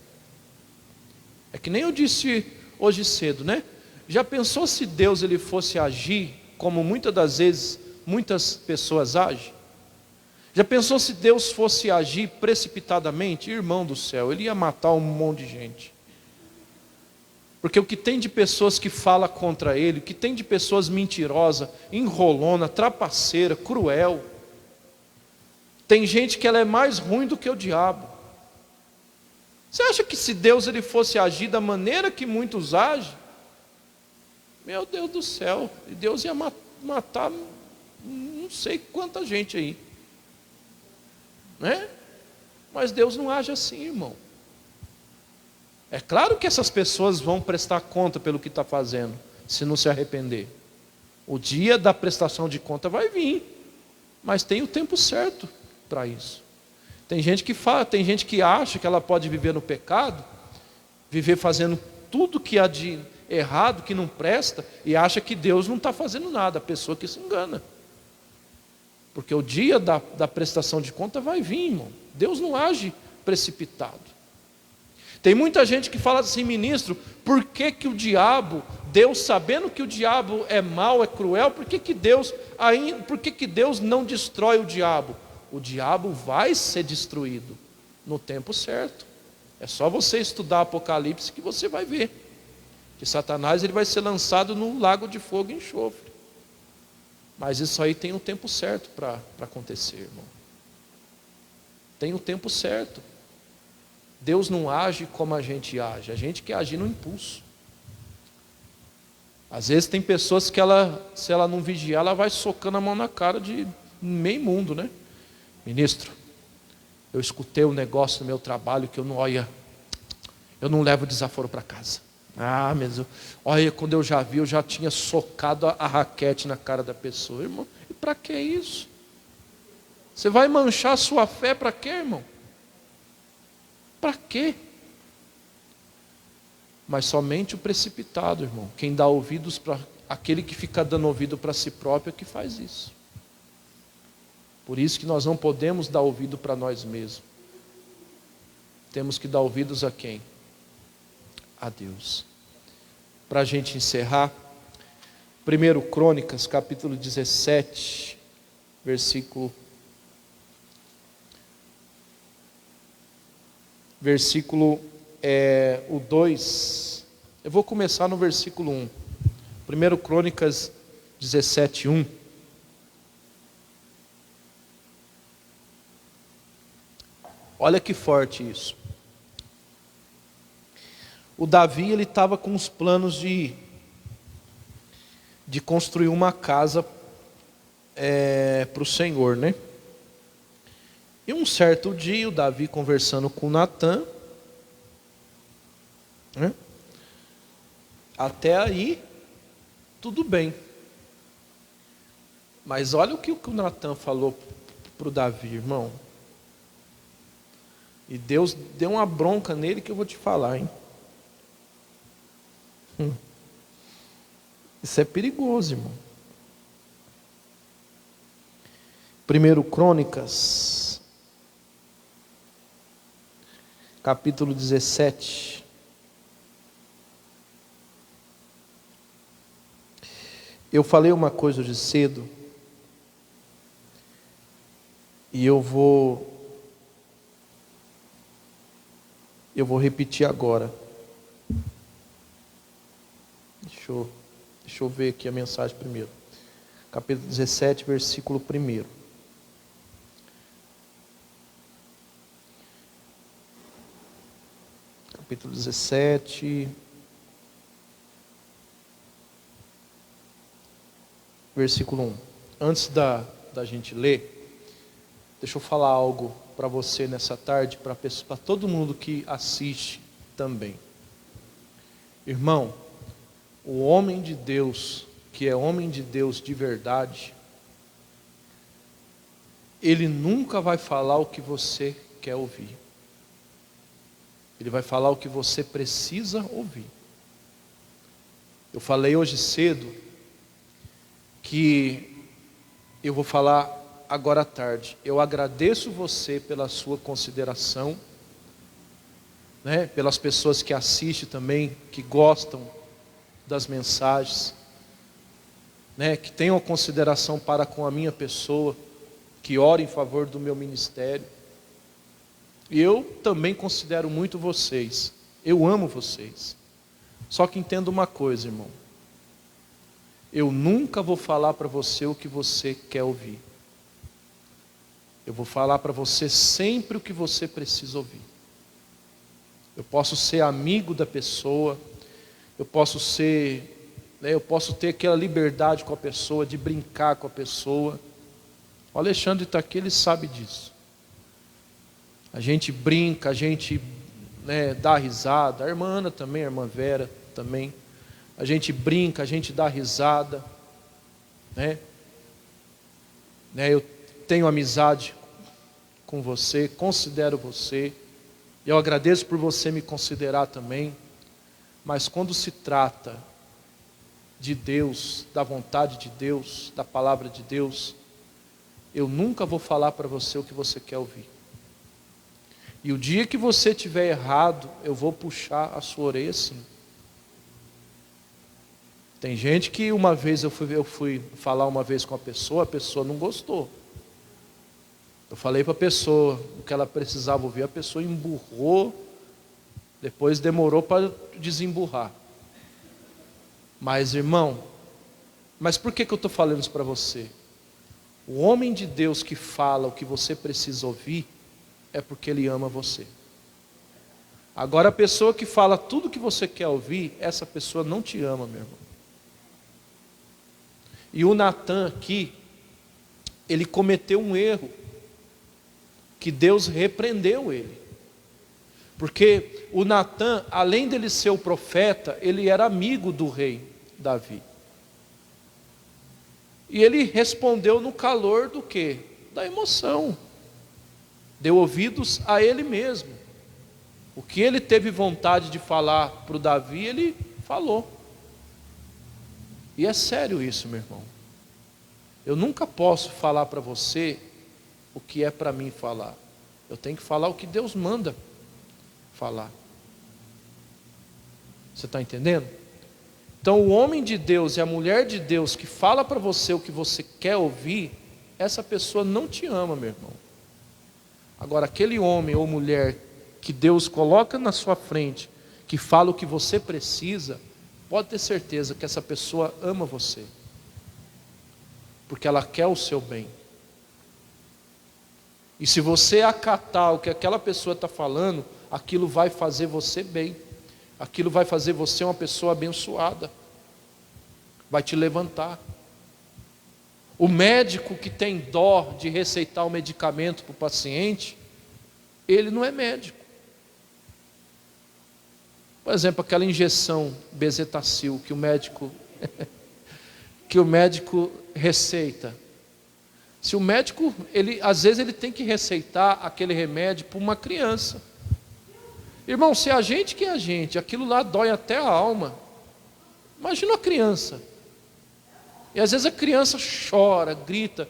É que nem eu disse hoje cedo, né? Já pensou se Deus ele fosse agir como muitas das vezes muitas pessoas agem? Já pensou se Deus fosse agir precipitadamente? Irmão do céu, ele ia matar um monte de gente. Porque o que tem de pessoas que falam contra ele, o que tem de pessoas mentirosas, enrolona, trapaceira, cruel. Tem gente que ela é mais ruim do que o diabo. Você acha que se Deus ele fosse agir da maneira que muitos agem, meu Deus do céu, Deus ia matar não sei quanta gente aí, né? Mas Deus não age assim, irmão. É claro que essas pessoas vão prestar conta pelo que está fazendo, se não se arrepender. O dia da prestação de conta vai vir, mas tem o tempo certo para isso. Tem gente que acha que ela pode viver no pecado, viver fazendo tudo que há de errado, que não presta, e acha que Deus não está fazendo nada. A pessoa que se engana. Porque o dia da prestação de conta vai vir, irmão. Deus não age precipitado. Tem muita gente que fala assim: ministro, por que o diabo, Deus sabendo que o diabo é mau, é cruel, por que Deus não destrói o diabo? O diabo vai ser destruído no tempo certo. É só você estudar Apocalipse que você vai ver que Satanás ele vai ser lançado no lago de fogo e enxofre. Mas isso aí tem um tempo certo para acontecer, irmão. Tem um tempo certo. Deus não age como a gente quer agir no impulso. Às vezes tem pessoas que se ela não vigiar, ela vai socando a mão na cara de meio mundo, né? Ministro, eu escutei um negócio no meu trabalho que eu não levo desaforo para casa. Ah, mas olha, quando eu já vi, eu já tinha socado a raquete na cara da pessoa. Irmão, e para que isso? Você vai manchar a sua fé para quê, irmão? Para quê? Mas somente o precipitado, irmão, quem dá ouvidos para aquele que fica dando ouvido para si próprio é que faz isso. Por isso que nós não podemos dar ouvido para nós mesmos. Temos que dar ouvidos a quem? A Deus. Para a gente encerrar, 1 Crônicas, capítulo 17, versículo 2. Eu vou começar no versículo 1. 1 Crônicas 17, 1. Olha que forte isso. O Davi, ele estava com os planos de construir uma casa para o Senhor, né? E um certo dia, o Davi conversando com Natã, né? Até aí, tudo bem. Mas olha o que o Natã falou para o Davi, irmão. E Deus deu uma bronca nele que eu vou te falar, hein? Isso é perigoso, irmão. 1 Crônicas, capítulo 17. Eu falei uma coisa hoje cedo, e eu vou repetir agora. Deixa eu ver aqui a mensagem primeiro. Capítulo 17, versículo 1. Capítulo 17, versículo 1. Antes da gente ler, deixa eu falar algo para você nessa tarde, para todo mundo que assiste também. Irmão, o homem de Deus, que é homem de Deus de verdade, ele nunca vai falar o que você quer ouvir. Ele vai falar o que você precisa ouvir. Eu falei hoje cedo que eu vou falar agora à tarde. Eu agradeço você pela sua consideração, né? Pelas pessoas que assistem também, que gostam das mensagens, né? Que tenham consideração para com a minha pessoa, que ora em favor do meu ministério. E eu também considero muito vocês. Eu amo vocês. Só que entenda uma coisa, irmão. Eu nunca vou falar para você o que você quer ouvir. Eu vou falar para você sempre o que você precisa ouvir. Eu posso ser amigo da pessoa, eu posso ter aquela liberdade com a pessoa, de brincar com a pessoa. O Alexandre está aqui, ele sabe disso. A gente brinca, a gente dá risada. A irmã Ana também, a irmã Vera também. A gente brinca, a gente dá risada, né? Eu tenho amizade com você, considero você. Eu agradeço por você me considerar também. Mas quando se trata de Deus, da vontade de Deus, da palavra de Deus, eu nunca vou falar para você o que você quer ouvir. E o dia que você estiver errado, eu vou puxar a sua orelha sim. Tem gente que uma vez eu fui falar uma vez com a pessoa não gostou. Eu falei para a pessoa o que ela precisava ouvir, a pessoa emburrou, depois demorou para desemburrar. Mas irmão, Mas por que eu estou falando isso para você? O homem de Deus que fala o que você precisa ouvir, é porque ele ama você. Agora a pessoa que fala tudo o que você quer ouvir, essa pessoa não te ama, meu irmão. E o Natan aqui, ele cometeu um erro, que Deus repreendeu ele. Porque o Natan, além dele ser o profeta, ele era amigo do rei Davi. E ele respondeu no calor do quê? Da emoção. Deu ouvidos a ele mesmo. O que ele teve vontade de falar para o Davi, ele falou. E é sério isso, meu irmão. Eu nunca posso falar para você o que é para mim falar. Eu tenho que falar o que Deus manda falar. Você está entendendo? Então o homem de Deus e a mulher de Deus que fala para você o que você quer ouvir, essa pessoa não te ama, meu irmão. Agora aquele homem ou mulher que Deus coloca na sua frente, que fala o que você precisa, pode ter certeza que essa pessoa ama você, porque ela quer o seu bem. E se você acatar o que aquela pessoa está falando, aquilo vai fazer você bem, aquilo vai fazer você uma pessoa abençoada, vai te levantar. O médico que tem dó de receitar o medicamento para o paciente, ele não é médico. Por exemplo, aquela injeção Bezetacil que o médico receita. Se o médico, às vezes ele tem que receitar aquele remédio para uma criança. Irmão, se a gente que é a gente, aquilo lá dói até a alma. Imagina uma criança. E às vezes a criança chora, grita.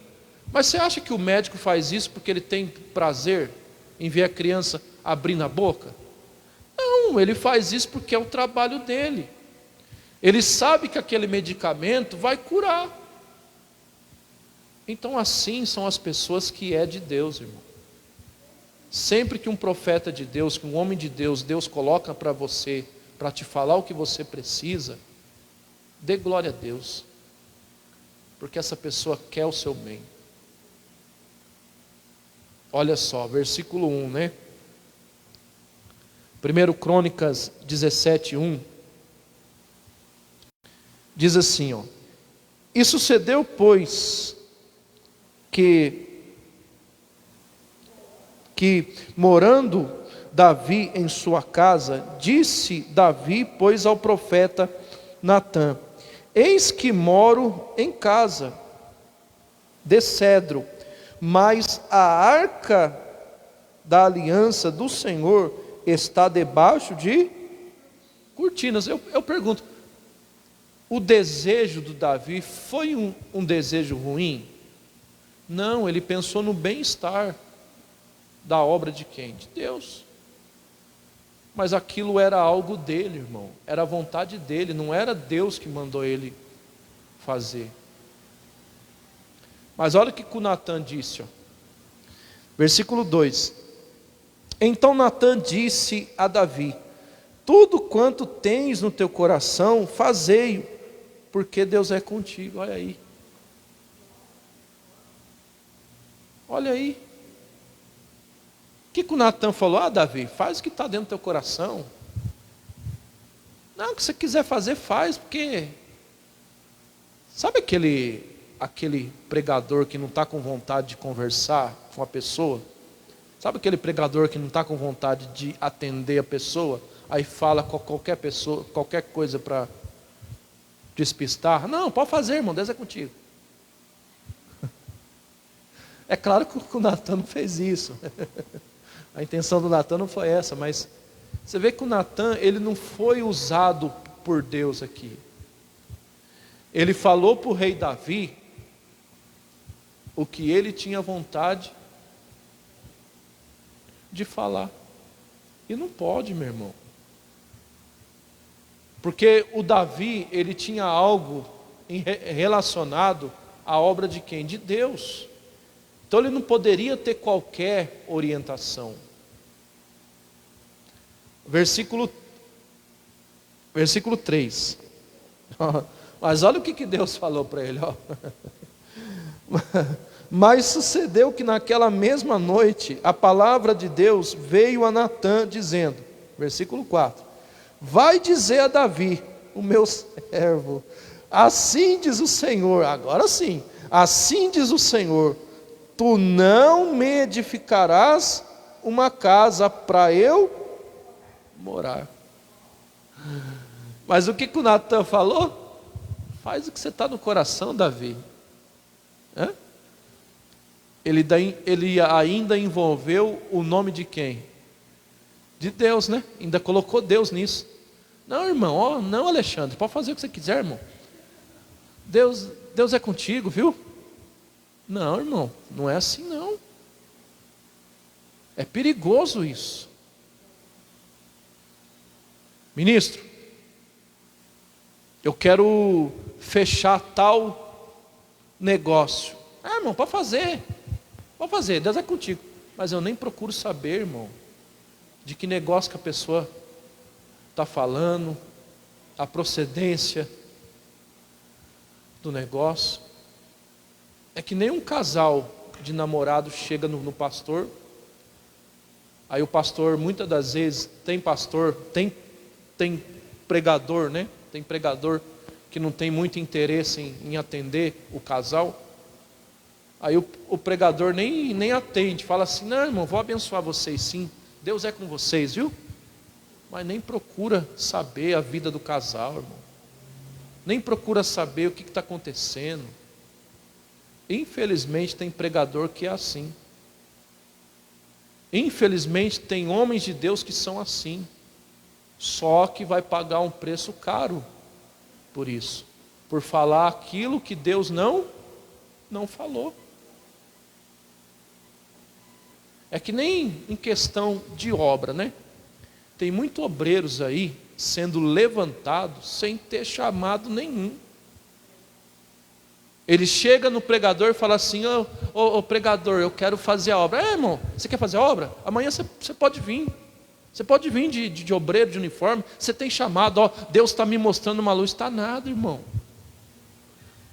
Mas você acha que o médico faz isso porque ele tem prazer em ver a criança abrindo a boca? Não, ele faz isso porque é o trabalho dele. Ele sabe que aquele medicamento vai curar. Então assim são as pessoas que é de Deus, irmão. Sempre que um profeta de Deus, que um homem de Deus, Deus coloca para você, para te falar o que você precisa, dê glória a Deus, porque essa pessoa quer o seu bem. Olha só, versículo 1, né? 1 Crônicas 17:1 diz assim, ó: E sucedeu, pois, que morando Davi em sua casa, disse Davi, pois, ao profeta Natã: Eis que moro em casa de cedro, mas a arca da aliança do Senhor está debaixo de cortinas. Eu pergunto, o desejo do Davi foi um desejo ruim? Não, ele pensou no bem-estar da obra de quem? De Deus. Mas aquilo era algo dele, irmão. Era a vontade dele, não era Deus que mandou ele fazer. Mas olha o que o Natã disse, ó. Versículo 2: Então Natã disse a Davi: Tudo quanto tens no teu coração, fazei-o, porque Deus é contigo. Olha aí. Olha aí. O que o Natã falou? Ah, Davi, faz o que está dentro do teu coração. Não, o que você quiser fazer, faz, porque... Sabe aquele pregador que não está com vontade de conversar com a pessoa? Sabe aquele pregador que não está com vontade de atender a pessoa? Aí fala com qualquer pessoa, qualquer coisa para despistar. Não, pode fazer, irmão, Deus é contigo. É claro que o Natã não fez isso. A intenção do Natã não foi essa, mas você vê que o Natã, ele não foi usado por Deus aqui. Ele falou para o rei Davi o que ele tinha vontade de falar. E não pode, meu irmão. Porque o Davi, ele tinha algo relacionado à obra de quem? De Deus. Então ele não poderia ter qualquer orientação. Versículo 3. Mas olha o que Deus falou para ele, ó. Mas sucedeu que naquela mesma noite a palavra de Deus veio a Natã dizendo, versículo 4: vai dizer a Davi, o meu servo, assim diz o Senhor, agora sim, assim diz o Senhor, tu não me edificarás uma casa para eu morar. Mas o que o Natã falou? Faz o que você está no coração, Davi. Ele ainda envolveu o nome de quem? De Deus, né? Ainda colocou Deus nisso. Não, irmão, não, Alexandre, pode fazer o que você quiser, irmão. Deus é contigo, viu? Não, irmão, não é assim não. É perigoso isso. Ministro, eu quero fechar tal negócio. Ah, irmão, pode fazer, Deus é contigo. Mas eu nem procuro saber, irmão, de que negócio que a pessoa está falando, a procedência do negócio. É que nem um casal de namorado chega no pastor, aí o pastor, muitas das vezes, tem pregador, né? Tem pregador que não tem muito interesse em atender o casal. Aí o pregador nem atende, fala assim, não, irmão, vou abençoar vocês sim, Deus é com vocês, viu? Mas nem procura saber a vida do casal, irmão. Nem procura saber o que está acontecendo. Infelizmente tem pregador que é assim. Infelizmente tem homens de Deus que são assim. Só que vai pagar um preço caro por isso. Por falar aquilo que Deus não falou. É que nem em questão de obra, né? Tem muitos obreiros aí sendo levantados sem ter chamado nenhum. Ele chega no pregador e fala assim, ô pregador, eu quero fazer a obra. Irmão, você quer fazer a obra? Amanhã você pode vir. Você pode vir de obreiro, de uniforme. Você tem chamado, Deus está me mostrando uma luz. Está nada, irmão.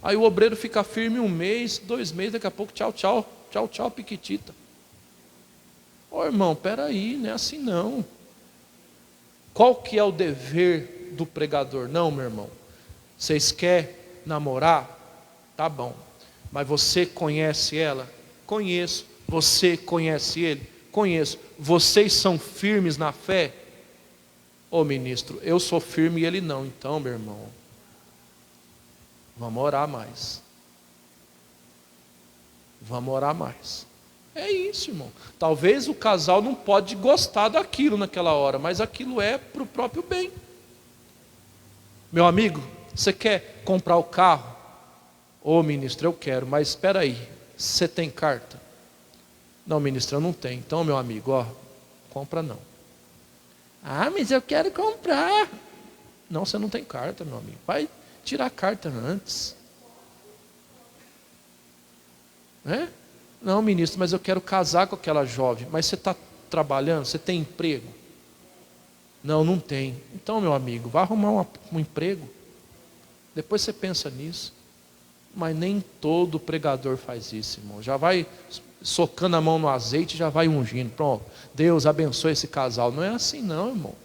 Aí o obreiro fica firme 1 mês, 2 meses, daqui a pouco tchau, piquitita. Irmão, peraí, não é assim não. Qual que é o dever do pregador? Não, meu irmão, vocês querem namorar? Tá bom, mas você conhece ela? Conheço. Você conhece ele? Conheço. Vocês são firmes na fé? Ministro, eu sou firme e ele não. Então, meu irmão, vamos orar mais. Vamos orar mais. É isso, irmão. Talvez o casal não pode gostar daquilo naquela hora, mas aquilo é para o próprio bem. Meu amigo, você quer comprar o carro? Ministro, eu quero, mas espera aí, você tem carta? Não, ministro, eu não tenho. Então, meu amigo, compra não. Mas eu quero comprar. Não, você não tem carta, meu amigo. Vai tirar a carta antes. Não, ministro, mas eu quero casar com aquela jovem. Mas você está trabalhando? Você tem emprego? Não, não tem. Então, meu amigo, vai arrumar um emprego. Depois você pensa nisso. Mas nem todo pregador faz isso, irmão. Já vai socando a mão no azeite, já vai ungindo. Pronto, Deus abençoe esse casal. Não é assim não, irmão.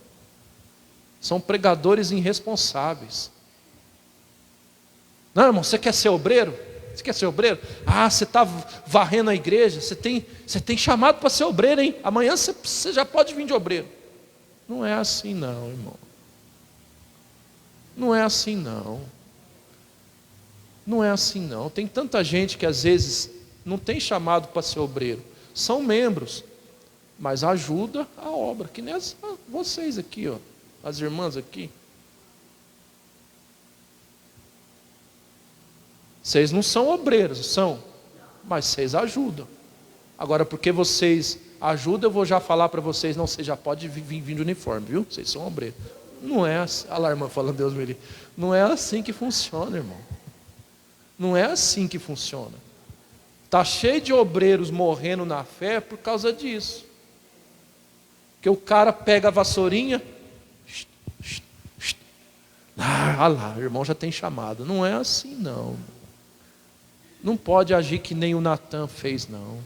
São pregadores irresponsáveis. Não, irmão, você quer ser obreiro? Você quer ser obreiro? Você está varrendo a igreja, você tem chamado para ser obreiro, hein? Amanhã você já pode vir de obreiro. Não é assim não, irmão. Não é assim não. Não é assim não. Tem tanta gente que às vezes não tem chamado para ser obreiro. São membros, mas ajuda a obra. Que nem vocês aqui, as irmãs aqui. Vocês não são obreiros, são, mas vocês ajudam. Agora, porque vocês ajudam, eu vou já falar para vocês, não, você já pode vir de uniforme, viu? Vocês são obreiros. Não é assim, olha lá a irmã falando, Deus me livre. Não é assim que funciona, irmão. Não é assim que funciona. Está cheio de obreiros morrendo na fé por causa disso. Que o cara pega a vassourinha, Ah lá, o irmão já tem chamado. Não é assim não. Não pode agir que nem o Natan fez não.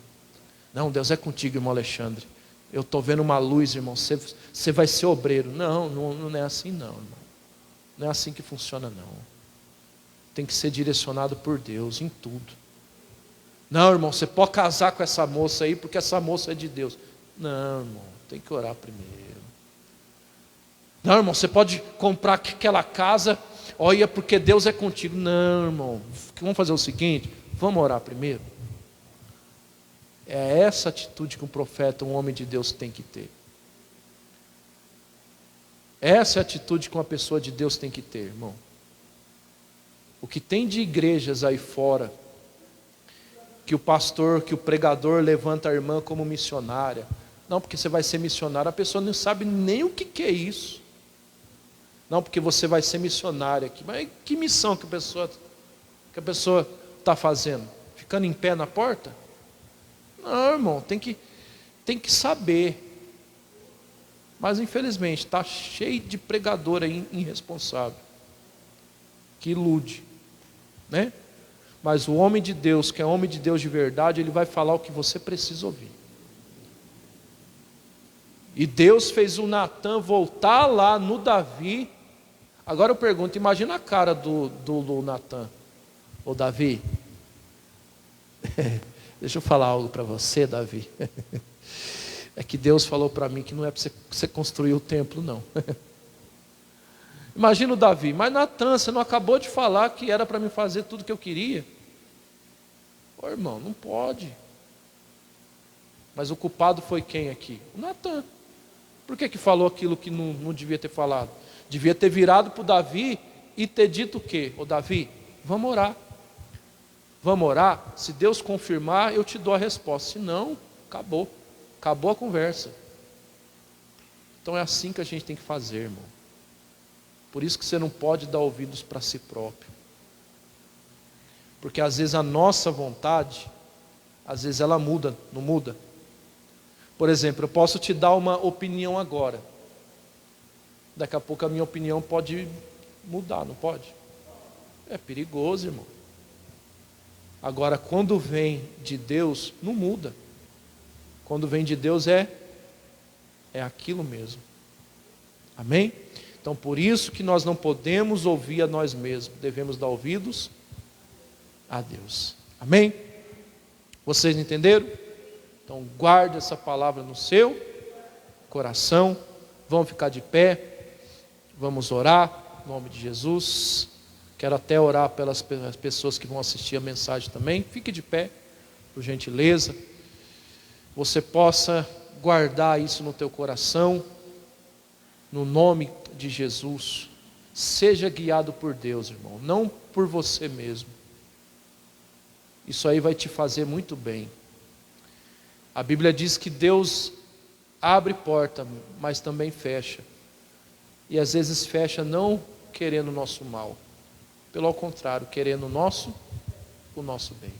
Não, Deus é contigo, irmão Alexandre. Eu estou vendo uma luz, irmão, você vai ser obreiro. Não é assim não, irmão. Não é assim que funciona não. Tem que ser direcionado por Deus em tudo. Não, irmão, você pode casar com essa moça aí, porque essa moça é de Deus. Não, irmão, tem que orar primeiro. Não, irmão, você pode comprar aquela casa, olha, porque Deus é contigo. Não, irmão, vamos fazer o seguinte, vamos orar primeiro. É essa atitude que um profeta, um homem de Deus tem que ter. Essa é a atitude que uma pessoa de Deus tem que ter, irmão. O que tem de igrejas aí fora, que o pastor, que o pregador levanta a irmã como missionária. Não, porque você vai ser missionária, a pessoa não sabe nem o que é isso. Não, porque você vai ser missionária aqui. Mas que missão que a pessoa está fazendo? Ficando em pé na porta? Não, irmão, tem que saber. Mas infelizmente está cheio de pregador aí irresponsável, que ilude, né? Mas o homem de Deus, que é homem de Deus de verdade, ele vai falar o que você precisa ouvir. E Deus fez o Natan voltar lá no Davi. Agora eu pergunto, imagina a cara do Natan. Ô Davi, deixa eu falar algo para você, Davi. É que Deus falou para mim que não é para você construir o templo, não. Imagina o Davi, mas Natan, você não acabou de falar que era para mim fazer tudo que eu queria? Ô irmão, não pode. Mas o culpado foi quem aqui? O Natan. Por que falou aquilo que não devia ter falado? Devia ter virado para o Davi e ter dito o quê? Ô Davi, vamos orar. Vamos orar? Se Deus confirmar, eu te dou a resposta. Se não, acabou. Acabou a conversa. Então é assim que a gente tem que fazer, irmão. Por isso que você não pode dar ouvidos para si próprio. Porque às vezes a nossa vontade, às vezes ela muda, não muda? Por exemplo, eu posso te dar uma opinião agora. Daqui a pouco a minha opinião pode mudar, não pode? É perigoso, irmão. Agora, quando vem de Deus, não muda. Quando vem de Deus é aquilo mesmo. Amém? Então, por isso que nós não podemos ouvir a nós mesmos. Devemos dar ouvidos a Deus. Amém? Vocês entenderam? Então, guarde essa palavra no seu coração. Vamos ficar de pé. Vamos orar, em nome de Jesus. Quero até orar pelas pessoas que vão assistir a mensagem também. Fique de pé, por gentileza. Você possa guardar isso no teu coração, no nome de Jesus. Seja guiado por Deus, irmão, não por você mesmo. Isso aí vai te fazer muito bem. A Bíblia diz que Deus abre porta, mas também fecha. E às vezes fecha não querendo o nosso mal, pelo contrário, querendo o nosso bem.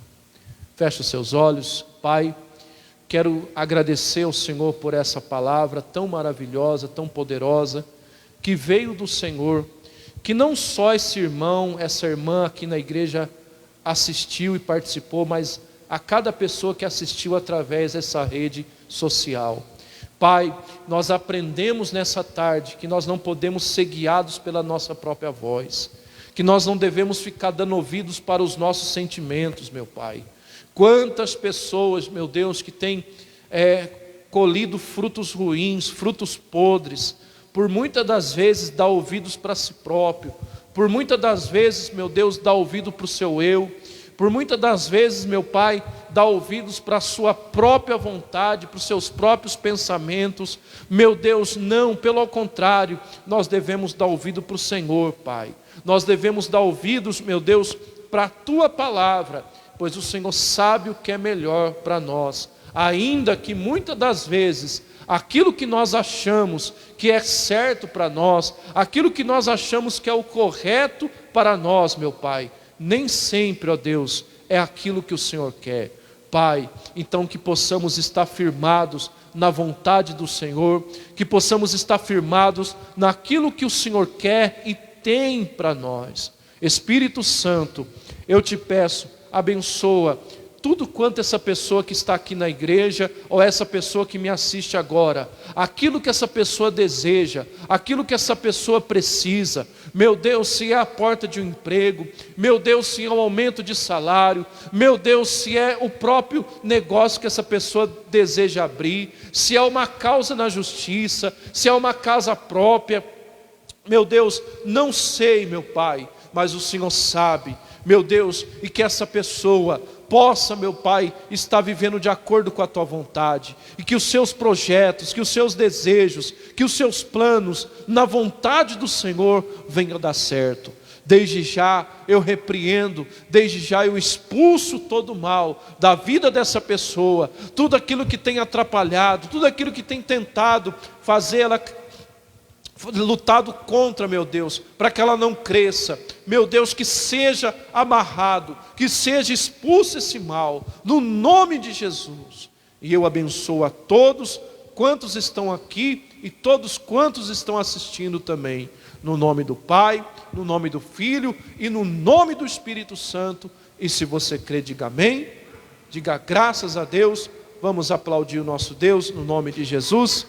Feche os seus olhos. Pai, quero agradecer ao Senhor por essa palavra tão maravilhosa, tão poderosa, que veio do Senhor, que não só esse irmão, essa irmã aqui na igreja assistiu e participou, mas a cada pessoa que assistiu através dessa rede social. Pai, nós aprendemos nessa tarde que nós não podemos ser guiados pela nossa própria voz, que nós não devemos ficar dando ouvidos para os nossos sentimentos, meu Pai. Quantas pessoas, meu Deus, que têm colhido frutos ruins, frutos podres, por muitas das vezes dar ouvidos para si próprio, por muitas das vezes, meu Deus, dar ouvido para o seu eu, por muitas das vezes, meu Pai, dar ouvidos para a sua própria vontade, para os seus próprios pensamentos. Meu Deus, não, pelo contrário, nós devemos dar ouvido para o Senhor, Pai. Nós devemos dar ouvidos, meu Deus, para a Tua palavra, pois o Senhor sabe o que é melhor para nós. Ainda que muitas das vezes, aquilo que nós achamos que é certo para nós, aquilo que nós achamos que é o correto para nós, meu Pai, nem sempre, ó Deus, é aquilo que o Senhor quer. Pai, então que possamos estar firmados na vontade do Senhor, que possamos estar firmados naquilo que o Senhor quer e tem para nós. Espírito Santo, eu te peço, abençoa tudo quanto essa pessoa que está aqui na igreja, ou essa pessoa que me assiste agora, aquilo que essa pessoa deseja, aquilo que essa pessoa precisa, meu Deus, se é a porta de um emprego, meu Deus, se é um aumento de salário, meu Deus, se é o próprio negócio que essa pessoa deseja abrir, se é uma causa na justiça, se é uma casa própria, meu Deus, não sei, meu Pai, mas o Senhor sabe, meu Deus, e que essa pessoa possa, meu Pai, estar vivendo de acordo com a Tua vontade, e que os seus projetos, que os seus desejos, que os seus planos, na vontade do Senhor, venham dar certo. Desde já eu repreendo, desde já eu expulso todo o mal da vida dessa pessoa, tudo aquilo que tem atrapalhado, tudo aquilo que tem tentado fazer ela lutado contra, meu Deus, para que ela não cresça, meu Deus, que seja amarrado, que seja expulso esse mal, no nome de Jesus. E eu abençoo a todos quantos estão aqui e todos quantos estão assistindo também, no nome do Pai, no nome do Filho e no nome do Espírito Santo. E se você crê, diga amém, diga graças a Deus. Vamos aplaudir o nosso Deus no nome de Jesus.